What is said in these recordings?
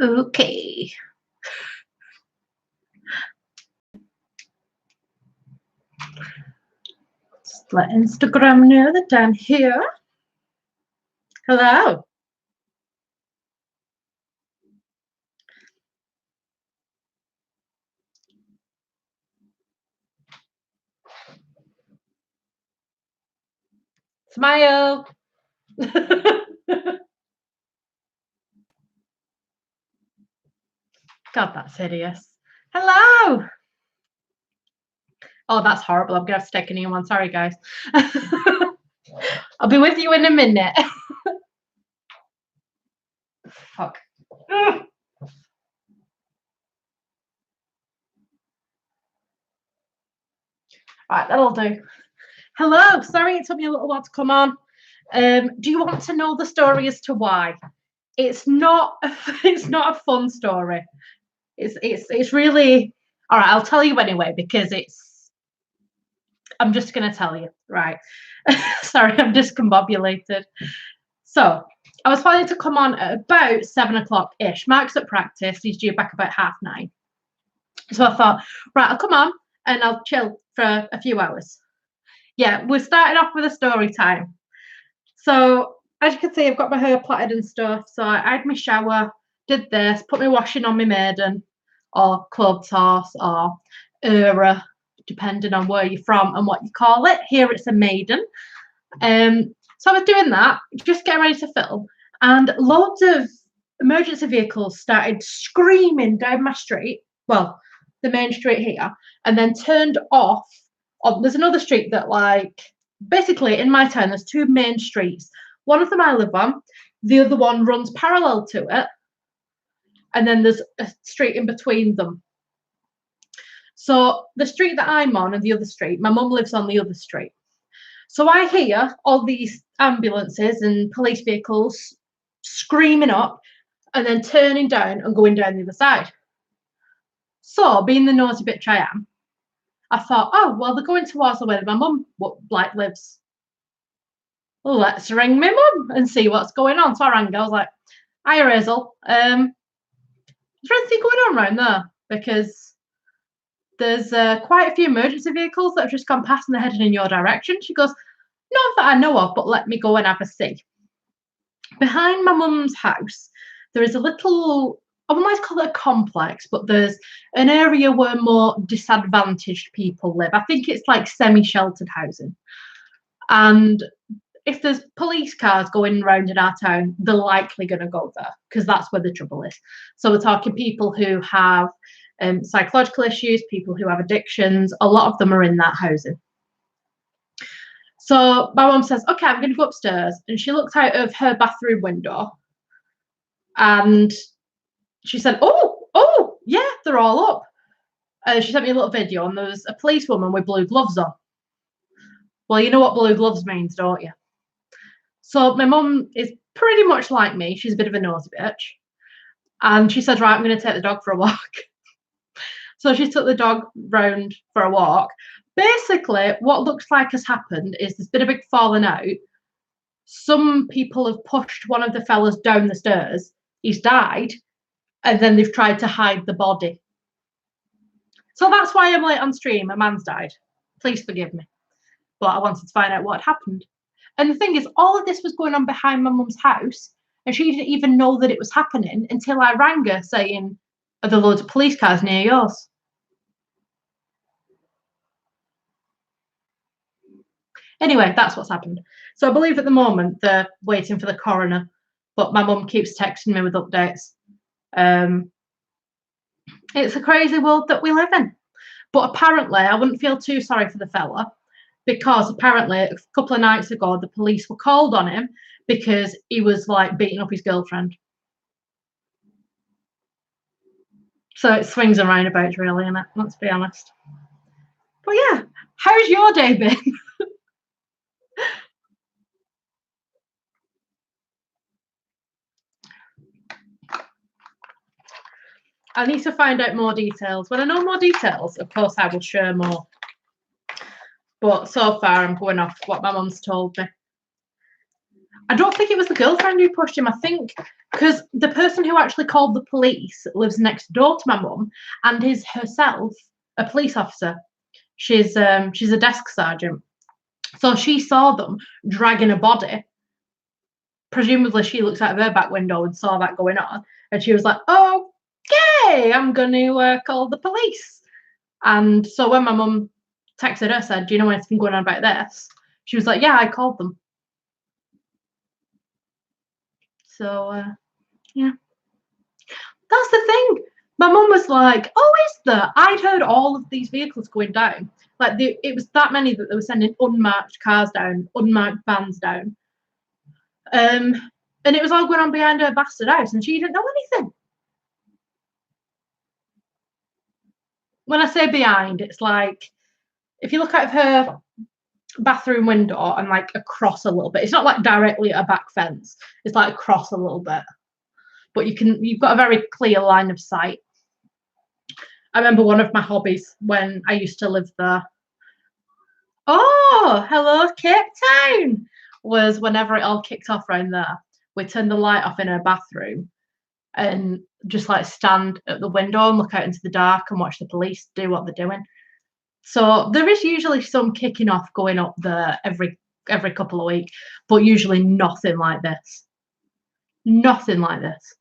Okay. Just let Instagram know that I'm here. Hello. Smile. God, that's hideous. Hello. Oh, that's horrible. I'm going to have to take a new one. Sorry, guys. I'll be with you in a minute. Fuck. All right, that'll do. Hello. Sorry it took me a little while to come on. Do you want to know the story as to why? It's not a fun story. It's really all right. I'll tell you anyway because I'm just going to tell you, right? Sorry, I'm discombobulated. So I was planning to come on at about 7:00 ish. Mark's at practice. He's due back about 9:30. So I thought, right, I'll come on and I'll chill for a few hours. Yeah, we're starting off with a story time. So as you can see, I've got my hair plaited and stuff. So I had my shower, did this, put my washing on my maiden or clothes horse or era, depending on where you're from and what you call it. Here it's a maiden. So I was doing that, just getting ready to film, and loads of emergency vehicles started screaming down my street. Well, the main street here, and then turned off. There's another street that, like, basically in my town, there's two main streets. One of them I live on, the other one runs parallel to it, and then there's a street in between them. So the street that I'm on and the other street, my mum lives on the other street. So I hear all these ambulances and police vehicles screaming up and then turning down and going down the other side. So, being the nosy bitch I am, I thought, oh, well, they're going towards the way that my mum lives. Well, let's ring my mum and see what's going on. So I rang her. I was like, hiya, Hazel. Is there anything going on around there? Because there's quite a few emergency vehicles that have just gone past and they're heading in your direction. She goes, not that I know of, but let me go and have a see. Behind my mum's house, there is a little, I might call it a complex, but there's an area where more disadvantaged people live. I think it's like semi-sheltered housing. And if there's police cars going around in our town, they're likely going to go there because that's where the trouble is. So we're talking people who have psychological issues, people who have addictions. A lot of them are in that housing. So my mum says, okay, I'm going to go upstairs. And she looked out of her bathroom window and she said, oh, yeah, they're all up. She sent me a little video and there was a policewoman with blue gloves on. Well, you know what blue gloves means, don't you? So my mum is pretty much like me. She's a bit of a nosy bitch. And she said, right, I'm going to take the dog for a walk. So she took the dog round for a walk. Basically, what looks like has happened is there's been a big falling out. Some people have pushed one of the fellas down the stairs. He's died. And then they've tried to hide the body. So that's why I'm late on stream. A man's died. Please forgive me. But I wanted to find out what happened. And the thing is, all of this was going on behind my mum's house. And she didn't even know that it was happening until I rang her saying, are there loads of police cars near yours? Anyway, that's what's happened. So I believe at the moment they're waiting for the coroner, but my mum keeps texting me with updates. It's a crazy world that we live in. But apparently, I wouldn't feel too sorry for the fella because apparently a couple of nights ago, the police were called on him because he was like beating up his girlfriend. So it swings and roundabouts, really, innit? Let's be honest. But yeah, how's your day been? I need to find out more details. When I know more details, of course, I will share more. But so far, I'm going off what my mum's told me. I don't think it was the girlfriend who pushed him. I think because the person who actually called the police lives next door to my mum and is herself a police officer. She's a desk sergeant. So she saw them dragging a body. Presumably she looks out of her back window and saw that going on. And she was like, okay, I'm going to call the police. And so when my mum texted her, said, do you know anything going on about this? She was like, yeah, I called them. So, yeah. That's the thing. My mum was like, oh, is there? I'd heard all of these vehicles going down. Like, it was that many that they were sending unmarked cars down, unmarked vans down. And it was all going on behind her bastard house, and she didn't know anything. When I say behind, it's like, if you look out of her bathroom window and like across a little bit, it's not like directly at a back fence, it's like across a little bit. But you've got a very clear line of sight. I remember one of my hobbies when I used to live there. Oh, hello, Cape Town! Was whenever it all kicked off around there, we turned the light off in her bathroom and just like stand at the window and look out into the dark and watch the police do what they're doing. So there is usually some kicking off going up there every couple of weeks, but usually nothing like this. Nothing like this.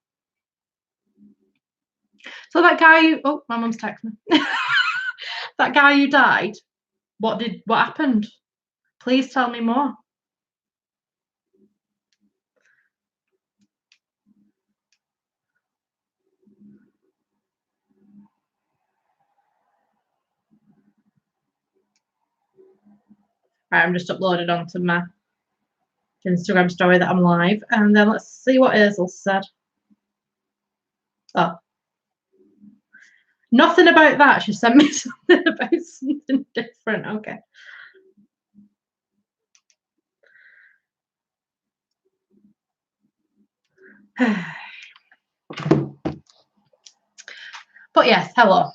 So that guy, oh, my mum's texting me. That guy who died, what happened? Please tell me more. Right, I'm just uploaded onto my Instagram story that I'm live, and then let's see what Hazel said. Oh, nothing about that. She sent me something about something different. Okay. But yes, hello.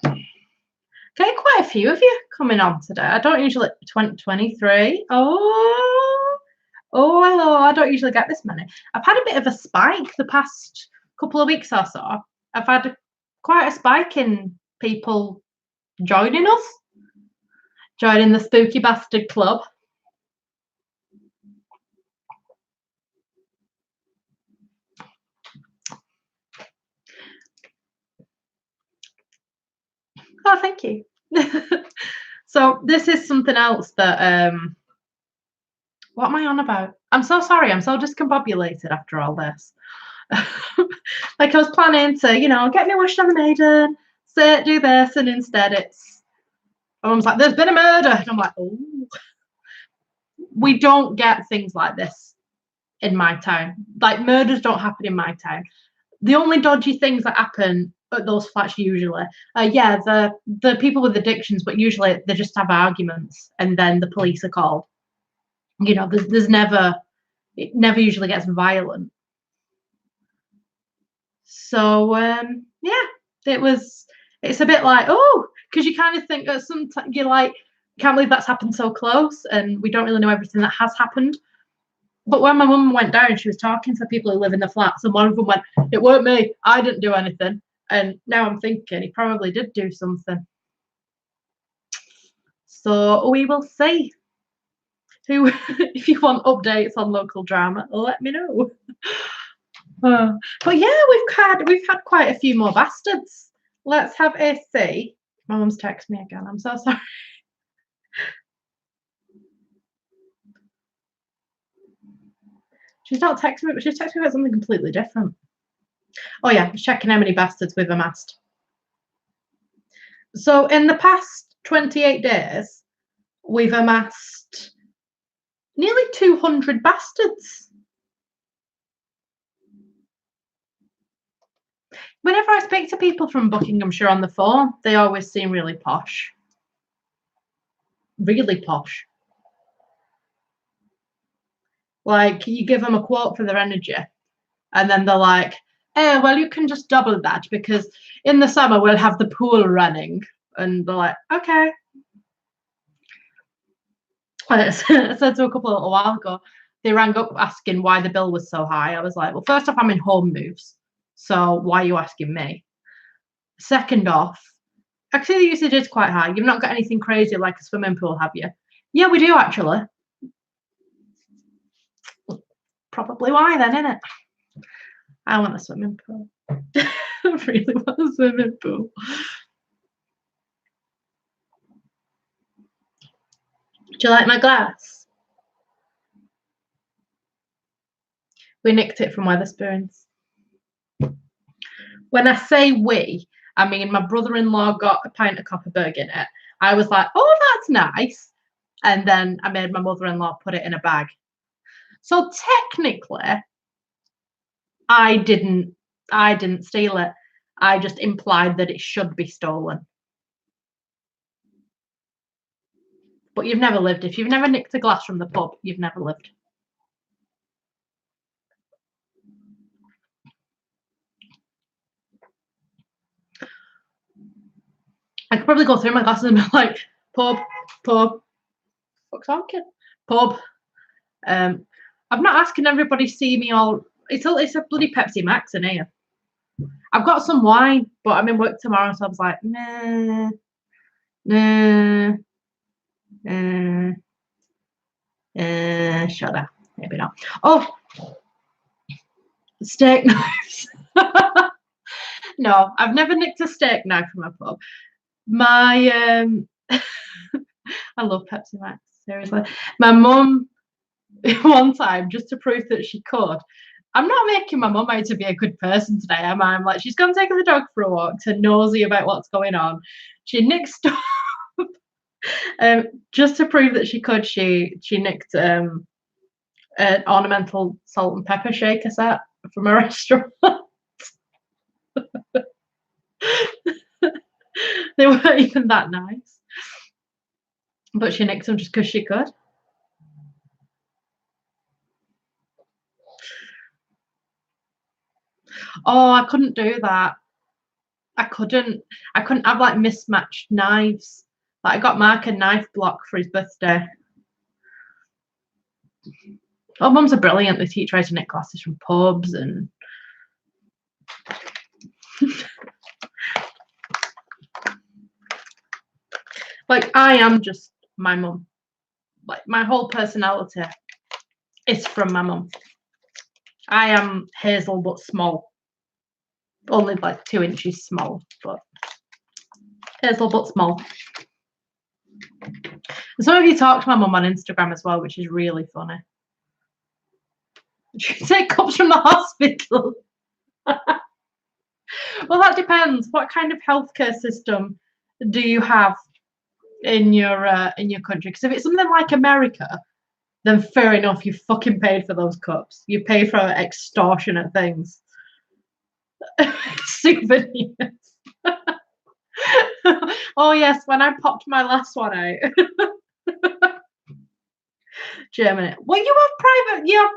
Getting quite a few of you coming on today. I don't usually 2023. Oh, hello. I don't usually get this many. I've had a bit of a spike the past couple of weeks or so. I've had quite a spike in people joining us, joining the Spooky Bastard Club. Oh, thank you. So this is something else that what am I on about? I'm so sorry. I'm so discombobulated after all this. Like I was planning to, get me washed on the maiden, do this, and instead it's my mum's like, there's been a murder. And I'm like, oh. We don't get things like this in my town. Like murders don't happen in my town. The only dodgy things that happen at those flats usually, the people with addictions, but usually they just have arguments and then the police are called. There's never, it never usually gets violent. So it's a bit like, oh, because you kind of think that sometimes you're like, can't believe that's happened so close, and we don't really know everything that has happened. But when my mum went down, she was talking to people who live in the flats, and one of them went, it weren't me, I didn't do anything. And now I'm thinking he probably did do something. So we will see. If you want updates on local drama, let me know. But yeah, we've had quite a few more bastards. Let's have a see. My mum's texted me again. I'm so sorry. She's not texting me, but she's texting me about something completely different. Oh yeah, checking how many bastards we've amassed. So in the past 28 days, we've amassed nearly 200 bastards. Whenever I speak to people from Buckinghamshire on the phone, they always seem really posh. Really posh. Like, you give them a quote for their energy, and then they're like, well, you can just double that because in the summer we'll have the pool running. And they're like, okay. I said to a couple a while ago, they rang up asking why the bill was so high. I was like, well, first off, I'm in home moves, so why are you asking me? Second off, actually the usage is quite high. You've not got anything crazy like a swimming pool, have you? Yeah, we do actually. Probably why then, innit? I want a swimming pool. I really want a swimming pool. Do you like my glass? We nicked it from Wetherspoons. When I say we, I mean my brother-in-law got a pint of Copperberg in it. I was like, oh, that's nice. And then I made my mother-in-law put it in a bag. So technically, I didn't steal it. I just implied that it should be stolen. But you've never lived. If you've never nicked a glass from the pub, you've never lived. I could probably go through my glasses and be like, pub, fuck's honking, pub. I'm not asking everybody to see me all. It's a bloody Pepsi Max in here. I've got some wine, but I'm in work tomorrow, so I was like, nah. Shut up. Maybe not. Oh, steak knives. No, I've never nicked a steak knife from a pub. My I love Pepsi Max, seriously. My mum, one time, just to prove that she could, I'm not making my mum out to be a good person today, am I? I'm like, she's gone taking the dog for a walk to nosy about what's going on. She nicked stuff. Just to prove that she could, she nicked an ornamental salt and pepper shaker set from a restaurant. They weren't even that nice. But she nicked them just because she could. Oh, I couldn't do that. I couldn't have like mismatched knives. Like I got Mark a knife block for his birthday. Oh, mums are brilliant. They teach how to nick glasses from pubs and like I am just my mum. Like my whole personality is from my mum. I am Hazel but small. Only like 2 inches small, but Hazel but small. And some of you talk to my mum on Instagram as well, which is really funny. She take cups from the hospital. Well, that depends. What kind of healthcare system do you have in your country? Because if it's something like America, then fair enough, you fucking paid for those cups. You pay for extortionate things. Souvenirs. Oh yes, when I popped my last one out. Germany. Well, you have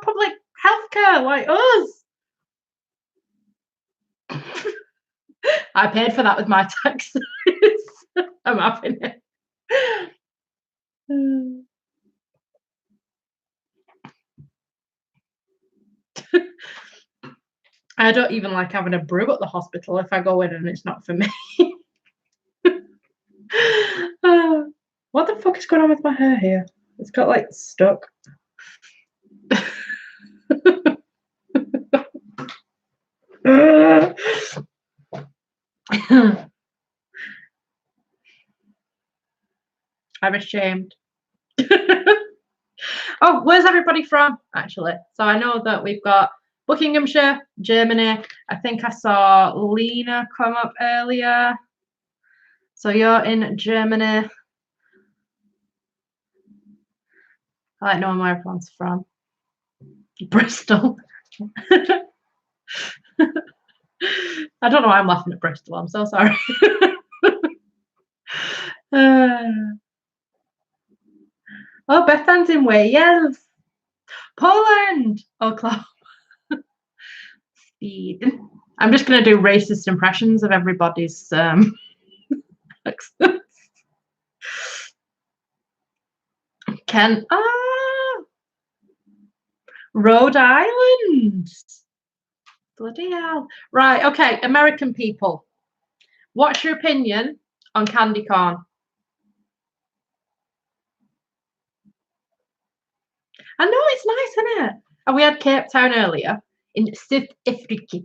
public healthcare like us. I paid for that with my taxes. I'm having it. I don't even like having a brew at the hospital if I go in and it's not for me. What the fuck is going on with my hair here? It's got like stuck. I'm ashamed. Oh, where's everybody from, actually? So I know that we've got Buckinghamshire, Germany. I think I saw Lena come up earlier. So you're in Germany. I like knowing where everyone's from. Bristol. I don't know why I'm laughing at Bristol. I'm so sorry. Oh, Bethan's in Wales. Poland. Oklahoma. Speed. I'm just going to do racist impressions of everybody's accents. Ken. Rhode Island. Bloody hell. Right, okay, American people. What's your opinion on candy corn? I know it's nice, isn't it? And we had Cape Town earlier in South Africa.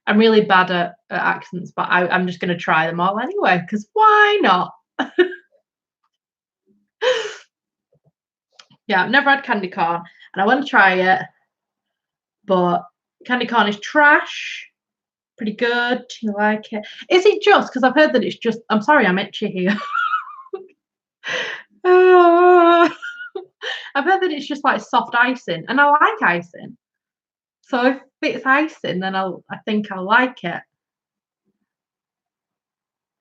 I'm really bad at accents, but I'm just going to try them all anyway, because why not? Yeah, I've never had candy corn, and I want to try it, but candy corn is trash. Pretty good. You like it? Is it just because I've heard that it's just? I'm sorry, I'm itchy here. I've heard that it's just like soft icing, and I like icing. So if it's icing, then I think I'll like it.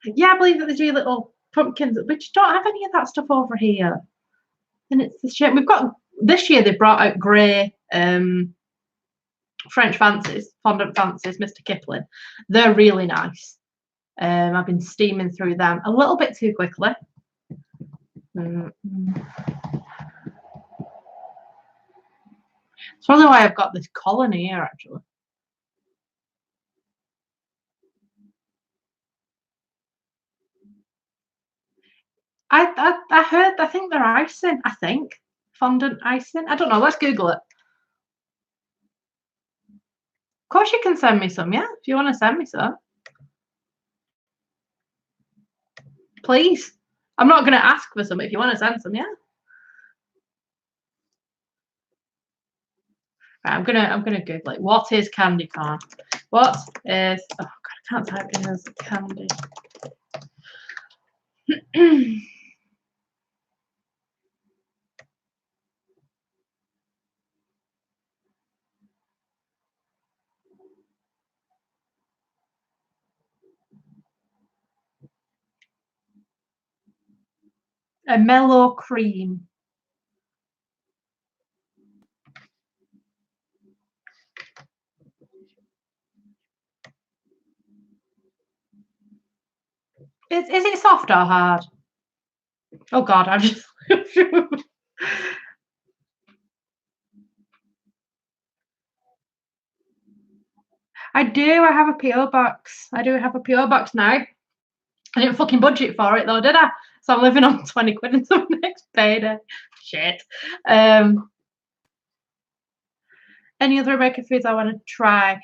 Yeah, I believe that they do little pumpkins. We just don't have any of that stuff over here. And it's a shame. We've got this year they brought out grey French fancies, fondant fancies, Mr. Kipling. They're really nice. I've been steaming through them a little bit too quickly. It's probably why I've got this colony here, actually. I heard, I think they're icing, I think. Fondant icing. I don't know. Let's Google it. Of course you can send me some, yeah? If you want to send me some. Please. I'm not going to ask for some if you want to send some, yeah? Right, I'm gonna Google it. What is candy corn? What is, oh god, I can't type in as candy. A mellow cream. Is it soft or hard? Oh god, I'm just I do. I have a PO box. I do have a PO box now. I didn't fucking budget for it though, did I? So I'm living on 20 quid until next payday. Shit. Any other American foods I want to try?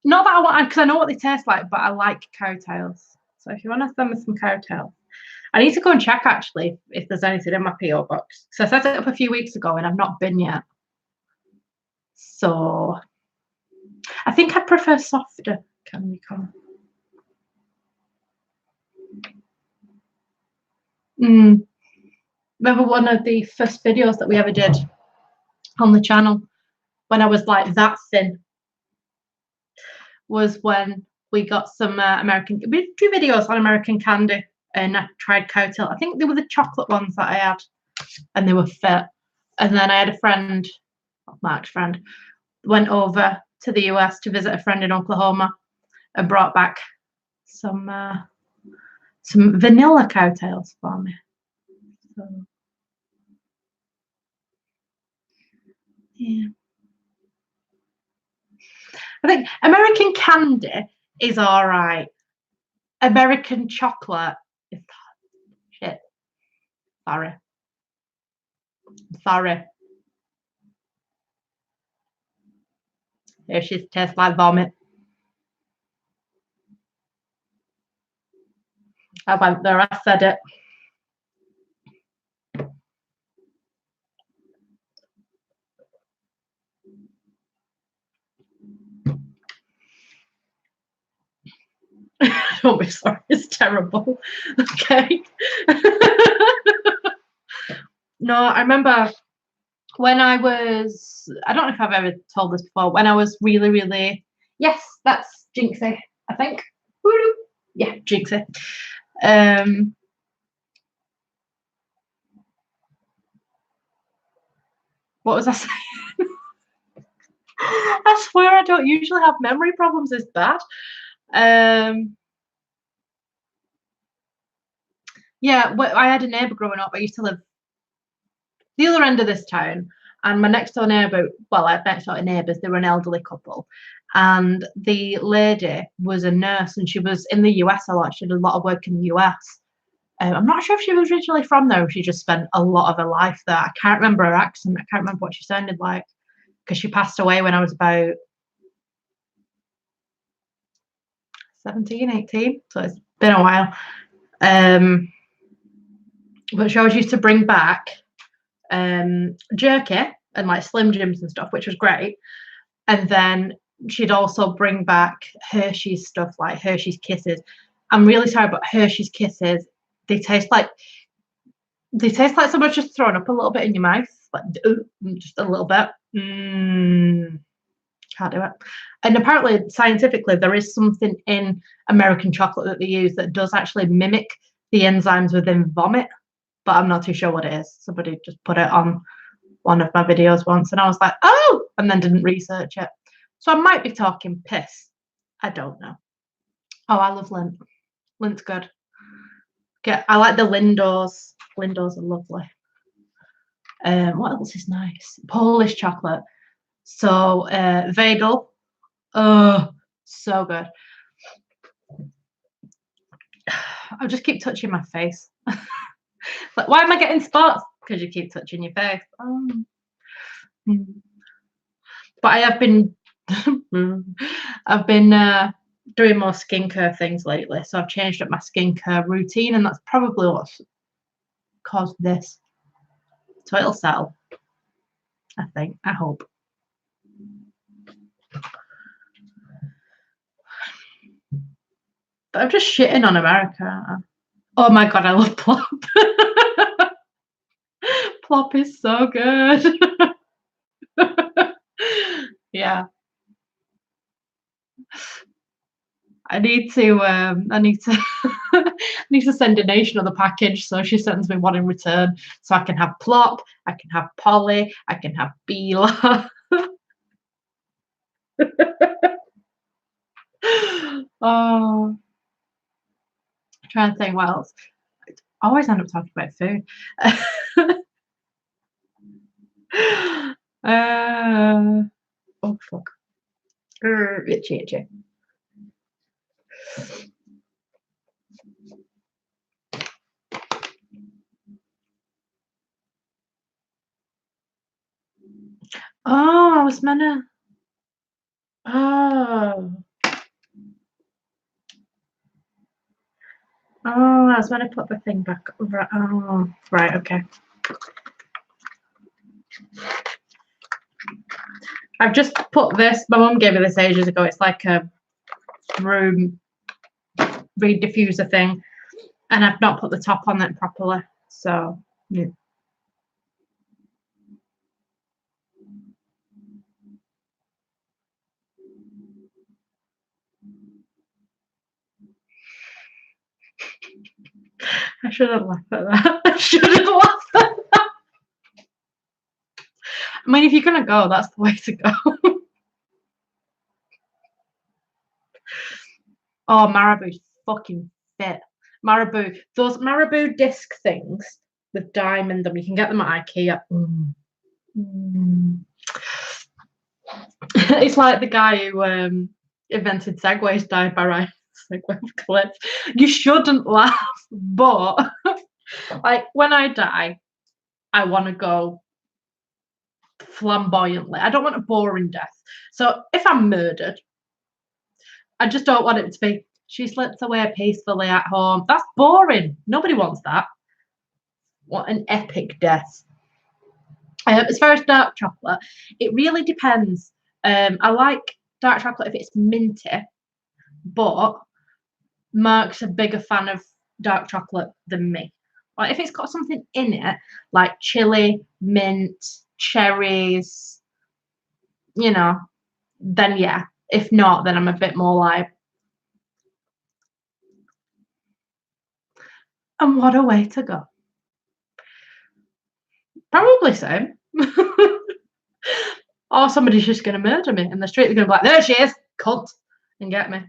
Not that I want, because I know what they taste like, but I like cowtails. So if you want to send me some cowtails, I need to go and check actually if there's anything in my PO box. So I set it up a few weeks ago and I've not been yet. So I think I prefer softer candy corn. Remember one of the first videos that we ever did on the channel when I was like that thin was when we got some we do videos on American candy and I tried cowtail. I think they were the chocolate ones that I had and they were fit. And then I had a friend, Mark's friend, went over to the US to visit a friend in Oklahoma and brought back some vanilla cowtails for me. So, yeah. I think American candy is all right. American chocolate is shit. Sorry. Here she tastes like vomit. I went there, I said it. Don't be sorry, it's terrible. Okay. No, I remember when I was, I don't know if I've ever told this before, when I was really, really, yes, that's Jinxie, I think. Yeah, Jinxie. What was I saying? I swear I don't usually have memory problems this bad. Yeah, I had a neighbour growing up. I used to live the other end of this town. And my next door neighbour, well, our next door neighbours, they were an elderly couple. And the lady was a nurse and she was in the US a lot. She did a lot of work in the US. I'm not sure if she was originally from there or she just spent a lot of her life there. I can't remember her accent. I can't remember what she sounded like because she passed away when I was about 17, 18. So it's been a while. But she always used to bring back jerky and like Slim Jims and stuff, which was great. And then she'd also bring back Hershey's stuff, like Hershey's Kisses. I'm really sorry, but Hershey's Kisses, they taste like someone's just thrown up a little bit in your mouth, like just a little bit. Can't do it. And apparently, scientifically, there is something in American chocolate that they use that does actually mimic the enzymes within vomit, but I'm not too sure what it is. Somebody just put it on one of my videos once, and I was like, oh, and then didn't research it. So I might be talking piss. I don't know. Oh, I love Lindt. Lindt's good. I like the Lindos. Lindos are lovely. What else is nice? Polish chocolate. So Vagel. Oh, so good. I'll just keep touching my face. Like, why am I getting spots? Because you keep touching your face. Oh. But I have been doing more skincare things lately. So I've changed up my skincare routine, and that's probably what's caused this. So it'll settle. I think. I hope. But I'm just shitting on America. Oh my god, I love Plop. Plop is so good. Yeah. I need to I need to send a nation on the package, so she sends me one in return. So I can have Plop, I can have Polly, I can have Bela. Oh, I'm trying to think what else. I always end up talking about food. Oh fuck. Itchy. Oh, I was meant to. Oh. Oh, I was meant to put the thing back. Right. Oh, right. Okay. I've just put this. My mum gave me this ages ago. It's like a room reed diffuser thing, and I've not put the top on it properly. So yeah. I shouldn't laugh at that. I shouldn't laugh at that. I mean, if you're gonna go, that's the way to go. Oh, Marabou's fucking fit. Marabou, those Marabou disc things with diamond them, you can get them at IKEA. It's like the guy who invented segways died by riding a segway off cliff. You shouldn't laugh, but like when I die, I want to go flamboyantly. I don't want a boring death. So if I'm murdered, I just don't want it to be she slips away peacefully at home. That's boring. Nobody wants that. What an epic death. As far as dark chocolate, it really depends. I like dark chocolate if it's minty, but Mark's a bigger fan of dark chocolate than me. Like if it's got something in it, like chili, mint, cherries, then yeah. If not, then I'm a bit more like, and what a way to go. Probably so. Or somebody's just going to murder me in the street. They're going to be like, there she is, cunt, and get me.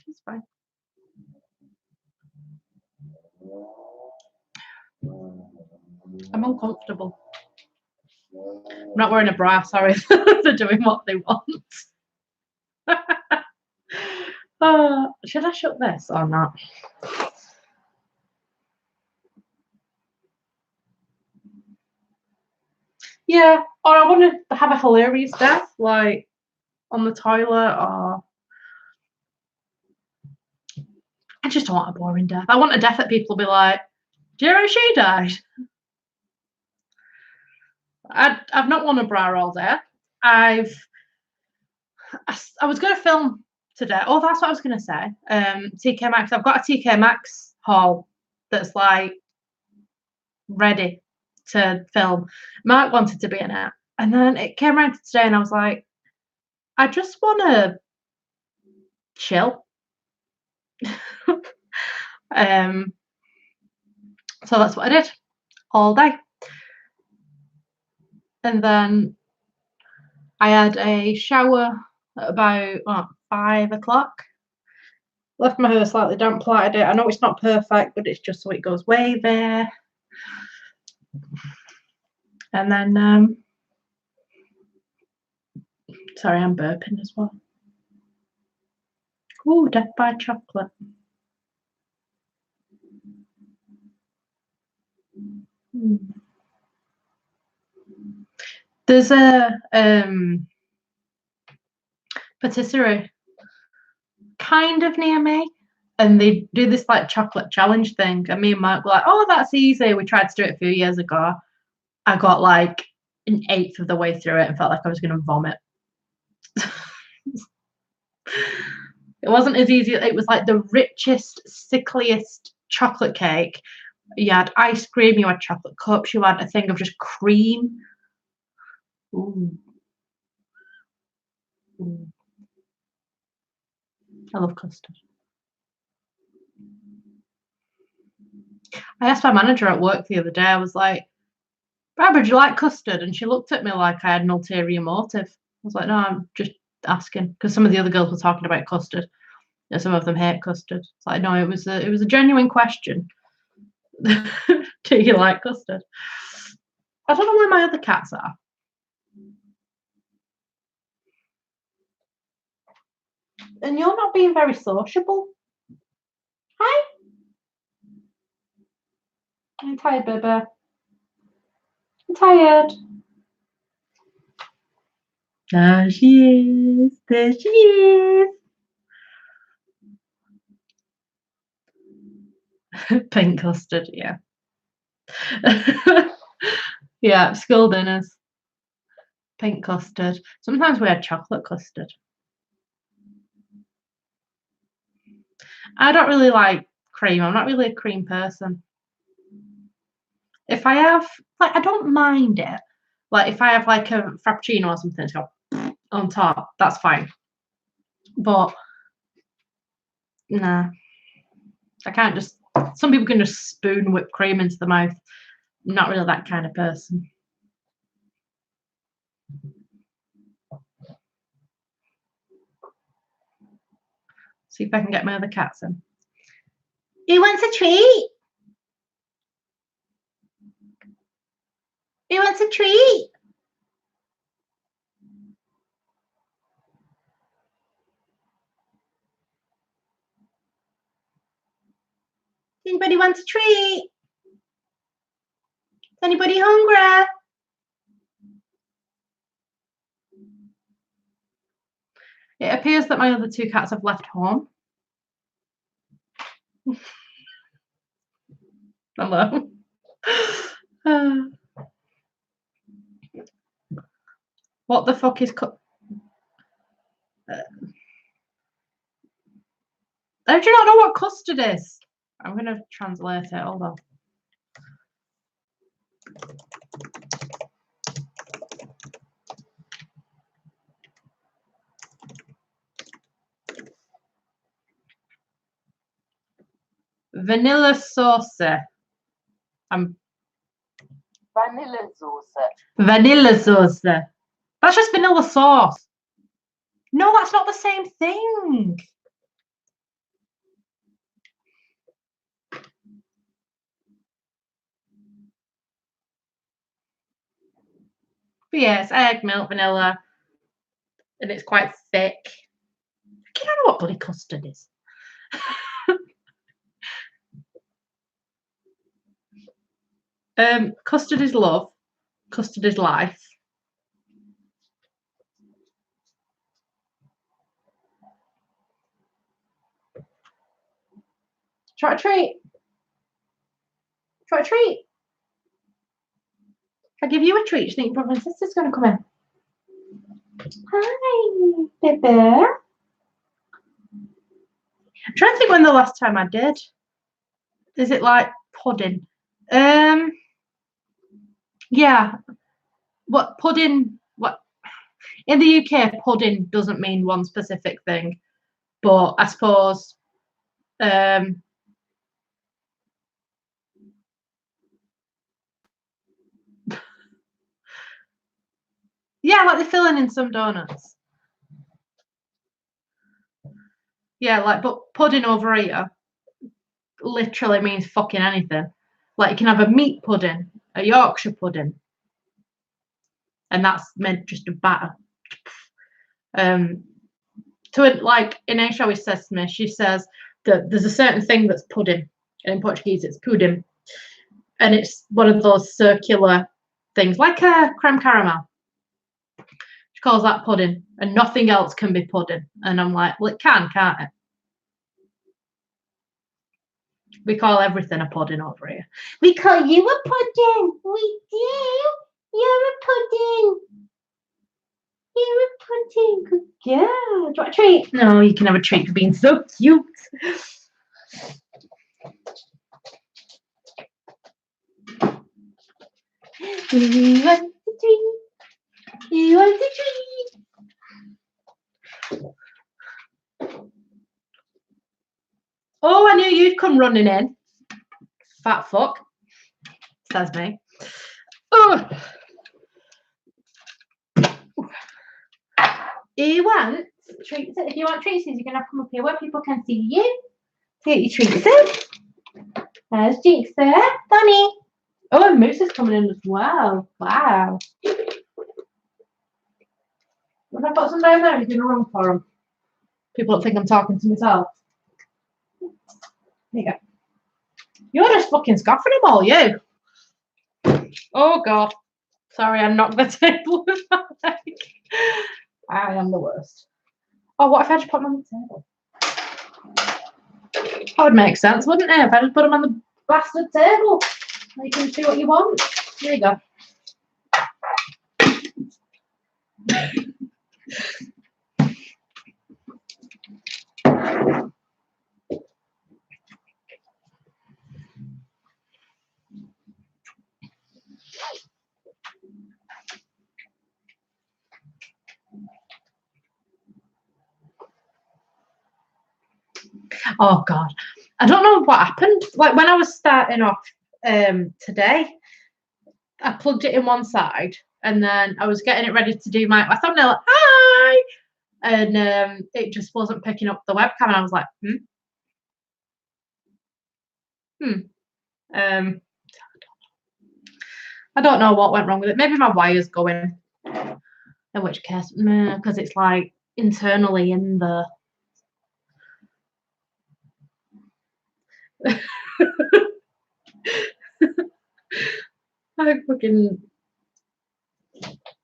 It's fine. I'm uncomfortable. I'm not wearing a bra, sorry. They're doing what they want. Should I shut this or not? Yeah, or I want to have a hilarious death, like on the toilet, or I just don't want a boring death. I want a death that people will be like, do you know how she died? I've not worn a bra all day. I was going to film today. Oh, that's what I was going to say. TK Maxx. I've got a TK Maxx haul that's like ready to film. Mark wanted to be in it, and then it came around to today, and I was like, I just want to chill. So that's what I did all day, and then I had a shower at about 5 o'clock. Left my hair slightly damp, plaited it. I know it's not perfect, but it's just so it goes wavy. And then, sorry, I'm burping as well. Ooh, death by chocolate. There's a patisserie kind of near me, and they do this like chocolate challenge thing. And me and Mark were like, "Oh, that's easy." We tried to do it a few years ago. I got like an eighth of the way through it and felt like I was going to vomit. It wasn't as easy. It was like the richest, sickliest chocolate cake. You had ice cream, you had chocolate cups, you had a thing of just cream. Ooh. Ooh. I love custard. I asked my manager at work the other day, I was like, Barbara, do you like custard? And she looked at me like I had an ulterior motive. I was like, no, I'm just asking. Because some of the other girls were talking about custard. And some of them hate custard. It's like, no, it was a genuine question. Do you like custard? I don't know where my other cats are. And you're not being very sociable. Hi. I'm tired, baby. I'm tired. There she is. There she is. Pink custard, yeah. Yeah, school dinners. Pink custard. Sometimes we had chocolate custard. I don't really like cream. I'm not really a cream person. If I have, like, I don't mind it. Like, if I have like a frappuccino or something, it's got on top, that's fine. But nah, I can't just. Some people can just spoon whipped cream into the mouth. I'm not really that kind of person. See if I can get my other cats in. Who wants a treat? Who wants a treat? Anybody wants a treat? Anybody hungry? It appears that my other two cats have left home. Hello. What the fuck is how do you not know what custard is? I'm going to translate it. Hold on. Vanilla sauce. Vanilla sauce. Vanilla sauce. That's just vanilla sauce. No, that's not the same thing. But yeah, it's egg, milk, vanilla, and it's quite thick. I don't know what bloody custard is. Custard is love. Custard is life. Try a treat. Try a treat. If I give you a treat, you think your brother and sister's going to come in? Hi, baby. I'm trying to think when the last time I did. Is it like pudding? Yeah. What pudding? What in the UK, pudding doesn't mean one specific thing, but I suppose yeah, like the filling in some donuts. Yeah, like but pudding over here literally means fucking anything. Like you can have a meat pudding, a Yorkshire pudding, and that's meant just a batter. To it, like Inês always says to me, she says that there's a certain thing that's pudding, and in Portuguese it's pudim, and it's one of those circular things like a creme caramel. She calls that pudding, and nothing else can be pudding. And I'm like, well, it can, can't it? We call everything a pudding over here. We call you a pudding. We do. You're a pudding. You're a pudding. Good girl. Do you want a treat? No, you can have a treat for being so cute. You want the treat? You want the treat? Oh, I knew you'd come running in. Fat fuck. Says me. Oh. You want treats? If you want treats, you're going to come up here where people can see you. Get your treats in. There's Jinx there. Bunny. Oh, and Moose is coming in as well. Wow. When I put some down there, he's going to run for them. People don't think I'm talking to myself. There you go. You're just fucking scoffing them all, you. Oh, God. Sorry, I knocked the table with my leg. I am the worst. Oh, what if I just put them on the table? That would make sense, wouldn't it? If I just put them on the bastard table. You can do what you want. There you go. Oh God, I don't know what happened. Like when I was starting off today, I plugged it in one side, and then I was getting it ready to do my thumbnail. Like, hi, and it just wasn't picking up the webcam, and I was like, I don't know what went wrong with it. Maybe my wire's going. In which case, because it's like internally in the. I fucking.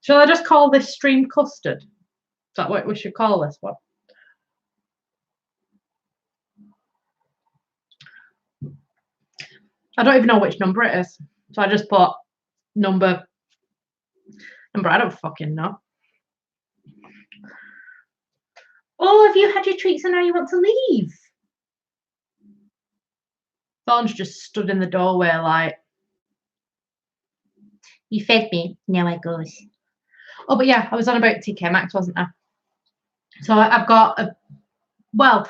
Shall I just call this stream Custard? Is that what we should call this one? I don't even know which number it is. So I just put number. I don't fucking know. Oh, have you had your treats and now you want to leave? Thorn's just stood in the doorway like, you fed me, now I goes. Oh, but yeah, I was on about TK Maxx, wasn't I? So I've got a, well,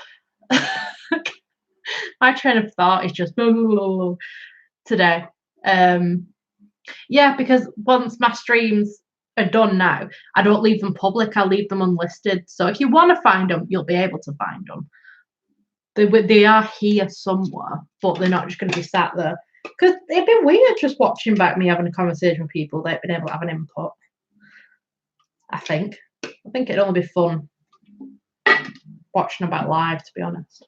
my train of thought is just today. Yeah, because once my streams are done now, I don't leave them public, I leave them unlisted. So if you want to find them, you'll be able to find them. They are here somewhere, but they're not just going to be sat there. Because it'd be weird just watching back me having a conversation with people that have been able to have an input. I think it'd only be fun watching about live, to be honest.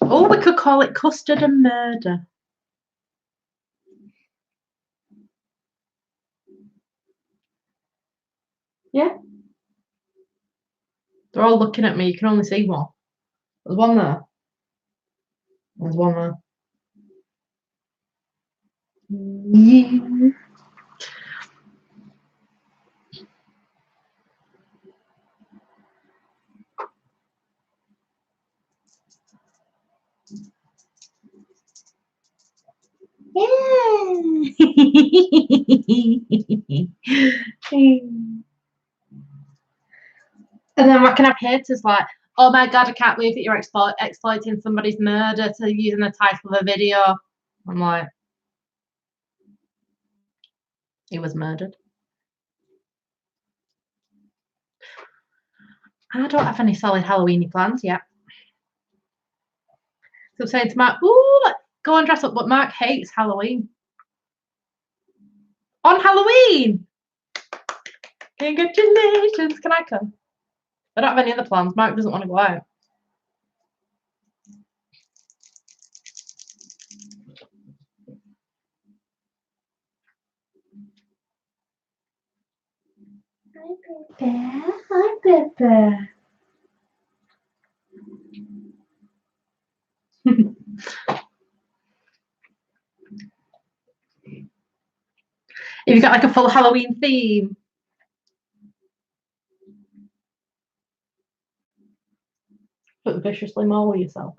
Oh, we could call it Custard and Murder. Yeah. They're all looking at me. You can only see one. There's one there. There's one there. Yeah. And then I can have haters like, oh my god, I can't believe that you're exploiting somebody's murder to using the title of a video. I'm like, he was murdered. I don't have any solid Halloweeny plans yet. So I'm saying to Mark, ooh, go and dress up, but Mark hates Halloween. On Halloween! Congratulations, can I come? I don't have any other plans. Mark doesn't want to go out. Hi, Pepper. If you've got like a full Halloween theme. Put viciously maul yourself.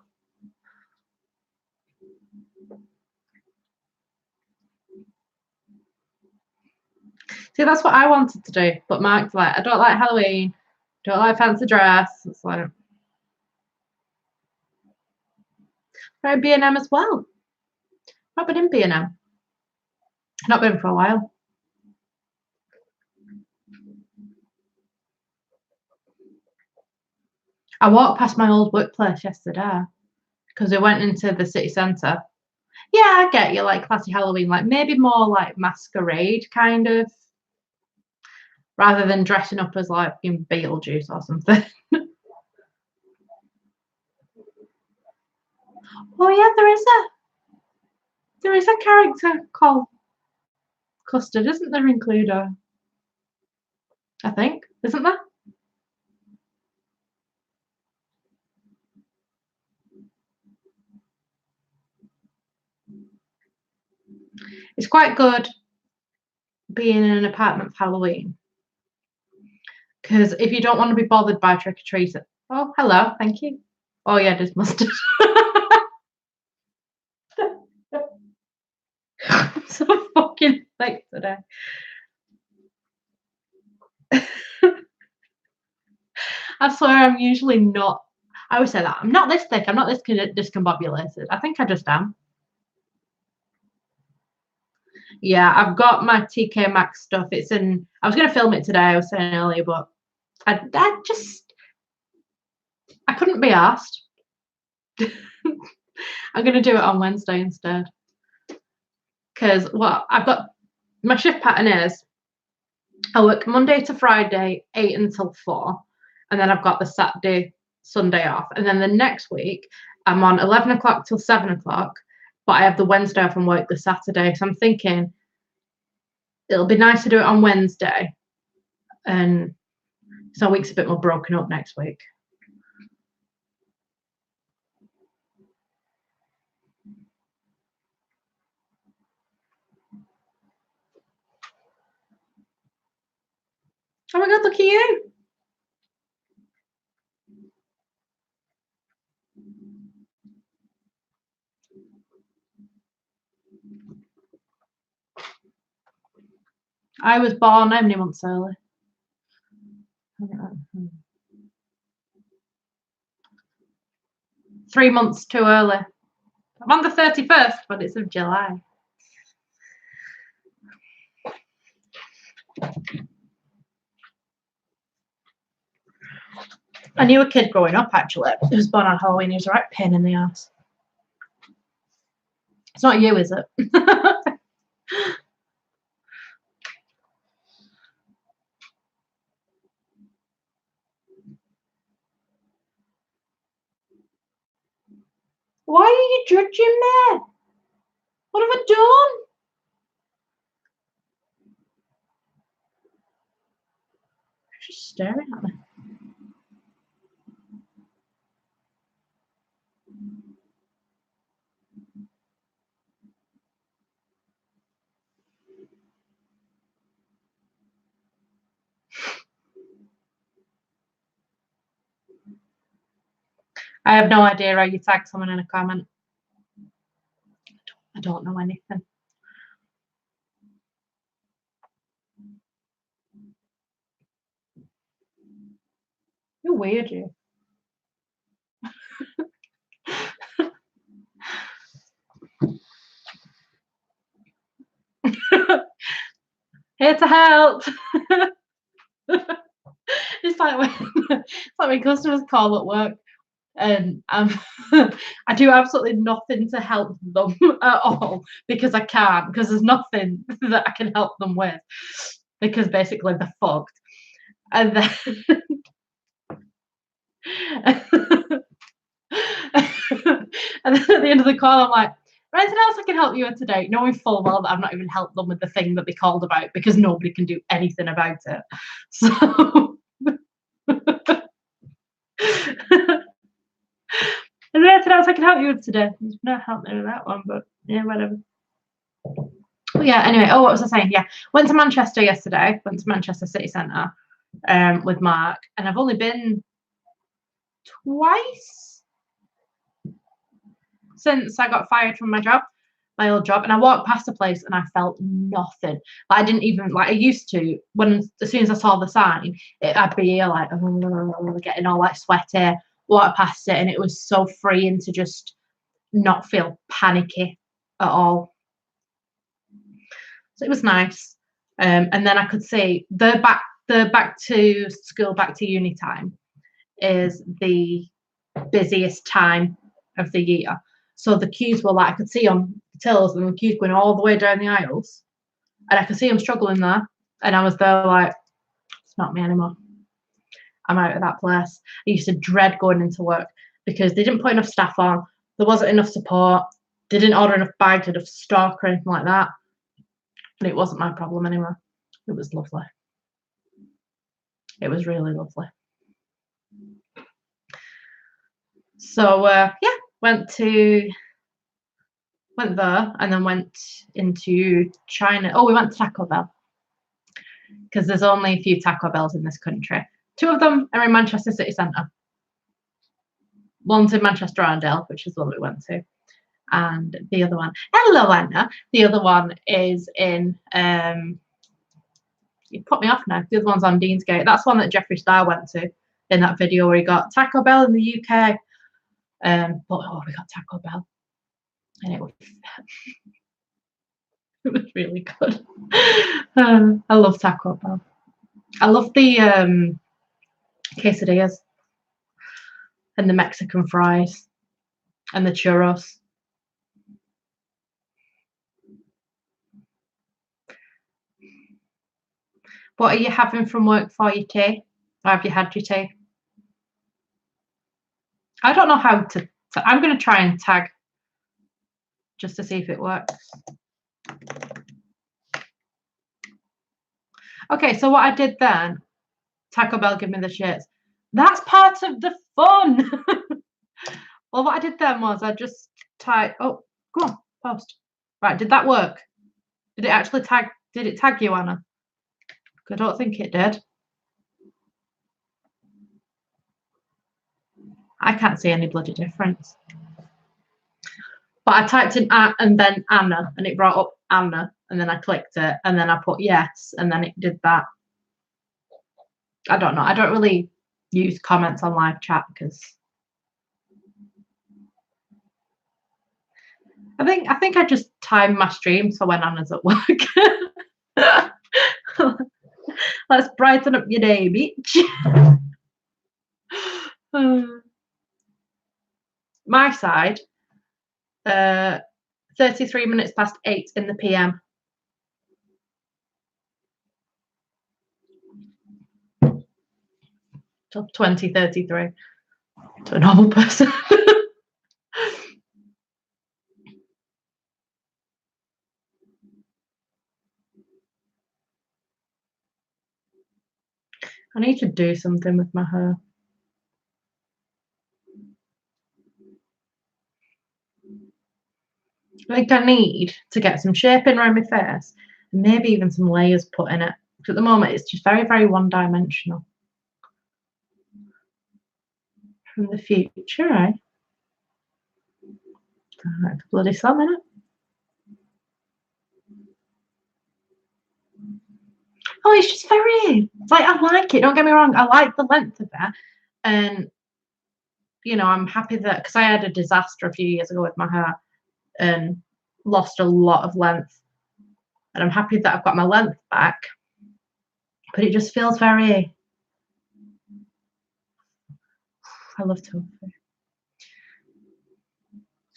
See, that's what I wanted to do, but Mark's like, I don't like Halloween, don't like fancy dress. It's like, try B&M as well. I've been in B&M. Not been for a while. I walked past my old workplace yesterday because we went into the city centre. Yeah, I get you, like classy Halloween, like maybe more like masquerade kind of, rather than dressing up as like in Beetlejuice or something. Oh yeah, there is a character called Custard, isn't there, in Cluedo? I think, isn't there? It's quite good being in an apartment for Halloween, because if you don't want to be bothered by trick or treating, oh hello, thank you. Oh yeah, there's mustard. I'm so fucking thick today. I swear I'm usually not. I always say that. I'm not this thick. I'm not this discombobulated. I think I just am. Yeah, I've got my TK Maxx stuff. It's in. I was going to film it today. I was saying earlier, but I couldn't be asked. I'm going to do it on Wednesday instead. Because what I've got, my shift pattern is I work Monday to Friday, 8 until 4. And then I've got the Saturday, Sunday off. And then the next week, I'm on 11 o'clock till 7 o'clock. But I have the Wednesday off and work the Saturday. So I'm thinking it'll be nice to do it on Wednesday. And so week's a bit more broken up next week. Oh my god, look at you. I was born how many months early? 3 months too early. I'm on the 31st, but it's of July. I knew a kid growing up, actually, who was born on Halloween. He was a right pain in the ass. It's not you, is it? Why are you judging me? What have I done? She's just staring at me. I have no idea how you tag someone in a comment. I don't know anything. You're weird, you. Here to help. It's like when customers call at work, and I do absolutely nothing to help them at all because I can't, because there's nothing that I can help them with, because basically they're fucked. And then and then at the end of the call, I'm like, anything else I can help you with today? Knowing full well that I've not even helped them with the thing that they called about, because nobody can do anything about it. So is there anything else I can help you with today? There's no help me with that one, but yeah, whatever. But yeah, anyway, what was I saying? Yeah, went to Manchester yesterday, went to Manchester City Centre with Mark, and I've only been twice since I got fired from my old job, and I walked past the place and I felt nothing. Like, I didn't even, like I used to, as soon as I saw the sign, I'd be here like getting all like sweaty, walk past it, and it was so freeing to just not feel panicky at all. So it was nice. And then I could see the back to school, back to uni time is the busiest time of the year. So the queues were like, I could see on the tills and the queues going all the way down the aisles. And I could see them struggling there. And I was there like, it's not me anymore. I'm out of that place. I used to dread going into work because they didn't put enough staff on. There wasn't enough support. They didn't order enough bags, enough stock or anything like that. And it wasn't my problem anymore. It was lovely. It was really lovely. So yeah, went there and then went into China. Oh, we went to Taco Bell because there's only a few Taco Bells in this country. 2 of them are in Manchester City Centre. One's in Manchester Arndale, which is the one we went to, and the other one, hello Anna. The other one is in you put me off now. The other one's on Deansgate. That's one that Jeffree Star went to in that video where he got Taco Bell in the UK. But we got Taco Bell, and it was really good. I love Taco Bell. I love the quesadillas and the Mexican fries and the churros. What are you having from work for your tea? Or have you had your tea? I don't know how to. I'm going to try and tag just to see if it works. Okay, so what I did then, Taco Bell give me the shits. That's part of the fun. Well, what I did then was I just typed. Oh, go on, post. Right, did that work? Did it actually tag? Did it tag you, Anna? I don't think it did. I can't see any bloody difference. But I typed in and then Anna, and it brought up Anna, and then I clicked it, and then I put yes, and then it did that. I don't know. I don't really use comments on live chat because I think I just time my streams for when Anna's at work. Let's brighten up your day, bitch. My side, 33 minutes past 8 in the PM. So 20:33 to a normal person. I need to do something with my hair. I think I need to get some shaping around my face and maybe even some layers put in it. Because at the moment it's just very, very one-dimensional. From the future, eh? Like a bloody slam in it. Oh, it's just very, like, I like it, don't get me wrong, I like the length of it. And, you know, I'm happy that, because I had a disaster a few years ago with my hair and lost a lot of length. And I'm happy that I've got my length back. But it just feels very, I love tofu.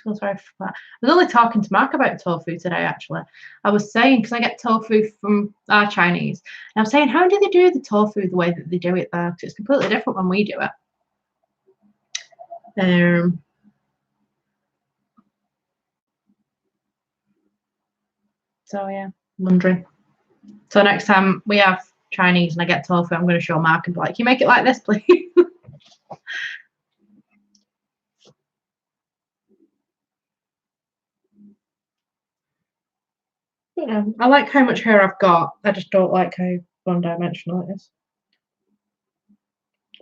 Feels very flat. I was only talking to Mark about tofu today, actually. I was saying, because I get tofu from our Chinese, and I was saying, how do they do the tofu the way that they do it there? Because it's completely different when we do it. So, yeah, I'm wondering. So, next time we have Chinese and I get tofu, I'm going to show Mark and be like, can you make it like this, please? Yeah, I like how much hair I've got. I just don't like how one-dimensional it is.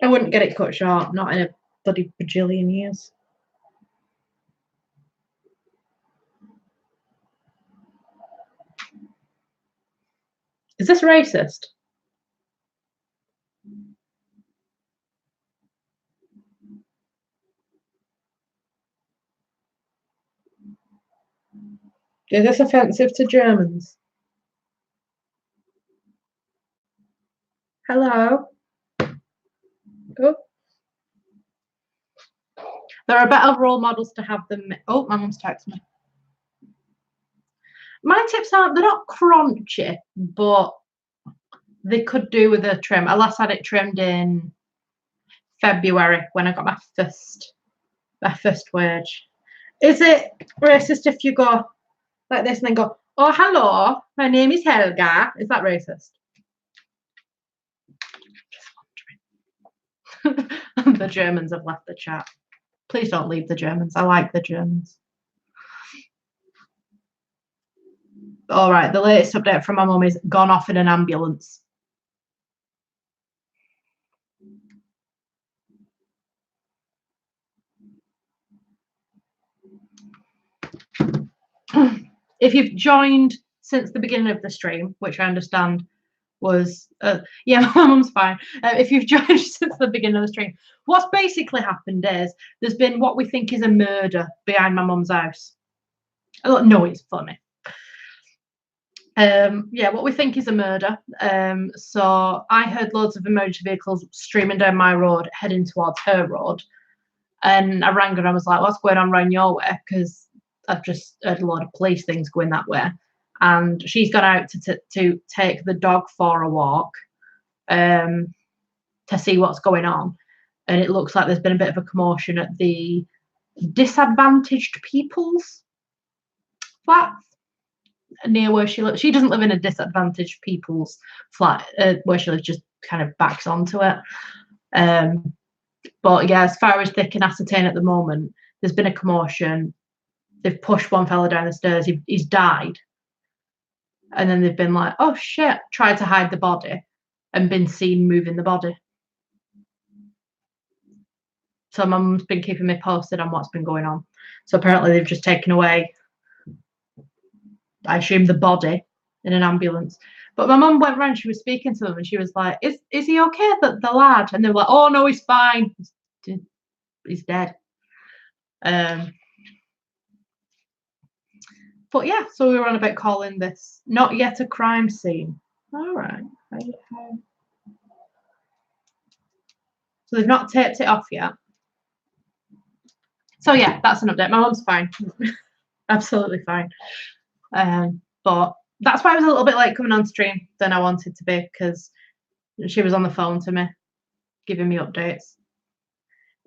I wouldn't get it cut short, not in a bloody bajillion years. Is this racist? Is this offensive to Germans? Hello? Oh. There are better role models to have than me. Oh, my mum's texting me. My tips they're not crunchy, but they could do with a trim. I last had it trimmed in February when I got my first wage. Is it racist if you go like this and then go, oh, hello, my name is Helga? Is that racist? The Germans have left the chat. Please don't leave the Germans. I like the Germans. All right, the latest update from my mum is gone off in an ambulance. If you've joined since the beginning of the stream, which I understand was, yeah, my mum's fine. If you've joined since the beginning of the stream, what's basically happened is there's been what we think is a murder behind my mum's house. Oh, no, it's funny. Yeah, what we think is a murder. So I heard loads of emergency vehicles streaming down my road, heading towards her road. And I rang her and I was like, what's going on around your way? Because I've just heard a lot of police things going that way. And she's gone out to take the dog for a walk to see what's going on. And it looks like there's been a bit of a commotion at the disadvantaged people's flat near where she lives. She doesn't live in a disadvantaged people's flat. Where she lives just kind of backs onto it. But yeah, as far as they can ascertain at the moment, there's been a commotion. They've pushed one fella down the stairs. He's died. And then they've been like, oh shit, tried to hide the body and been seen moving the body. So my mum's been keeping me posted on what's been going on. So apparently they've just taken away, I assume, the body in an ambulance. But my mum went round, she was speaking to them and she was like, is he okay, the lad? And they were like, oh no, he's fine. He's dead. But yeah, so we were on about calling this not yet a crime scene. All right. So they've not taped it off yet. So yeah, that's an update. My mum's fine. absolutely fine. But that's why I was a little bit late coming on stream than I wanted to be, because she was on the phone to me, giving me updates.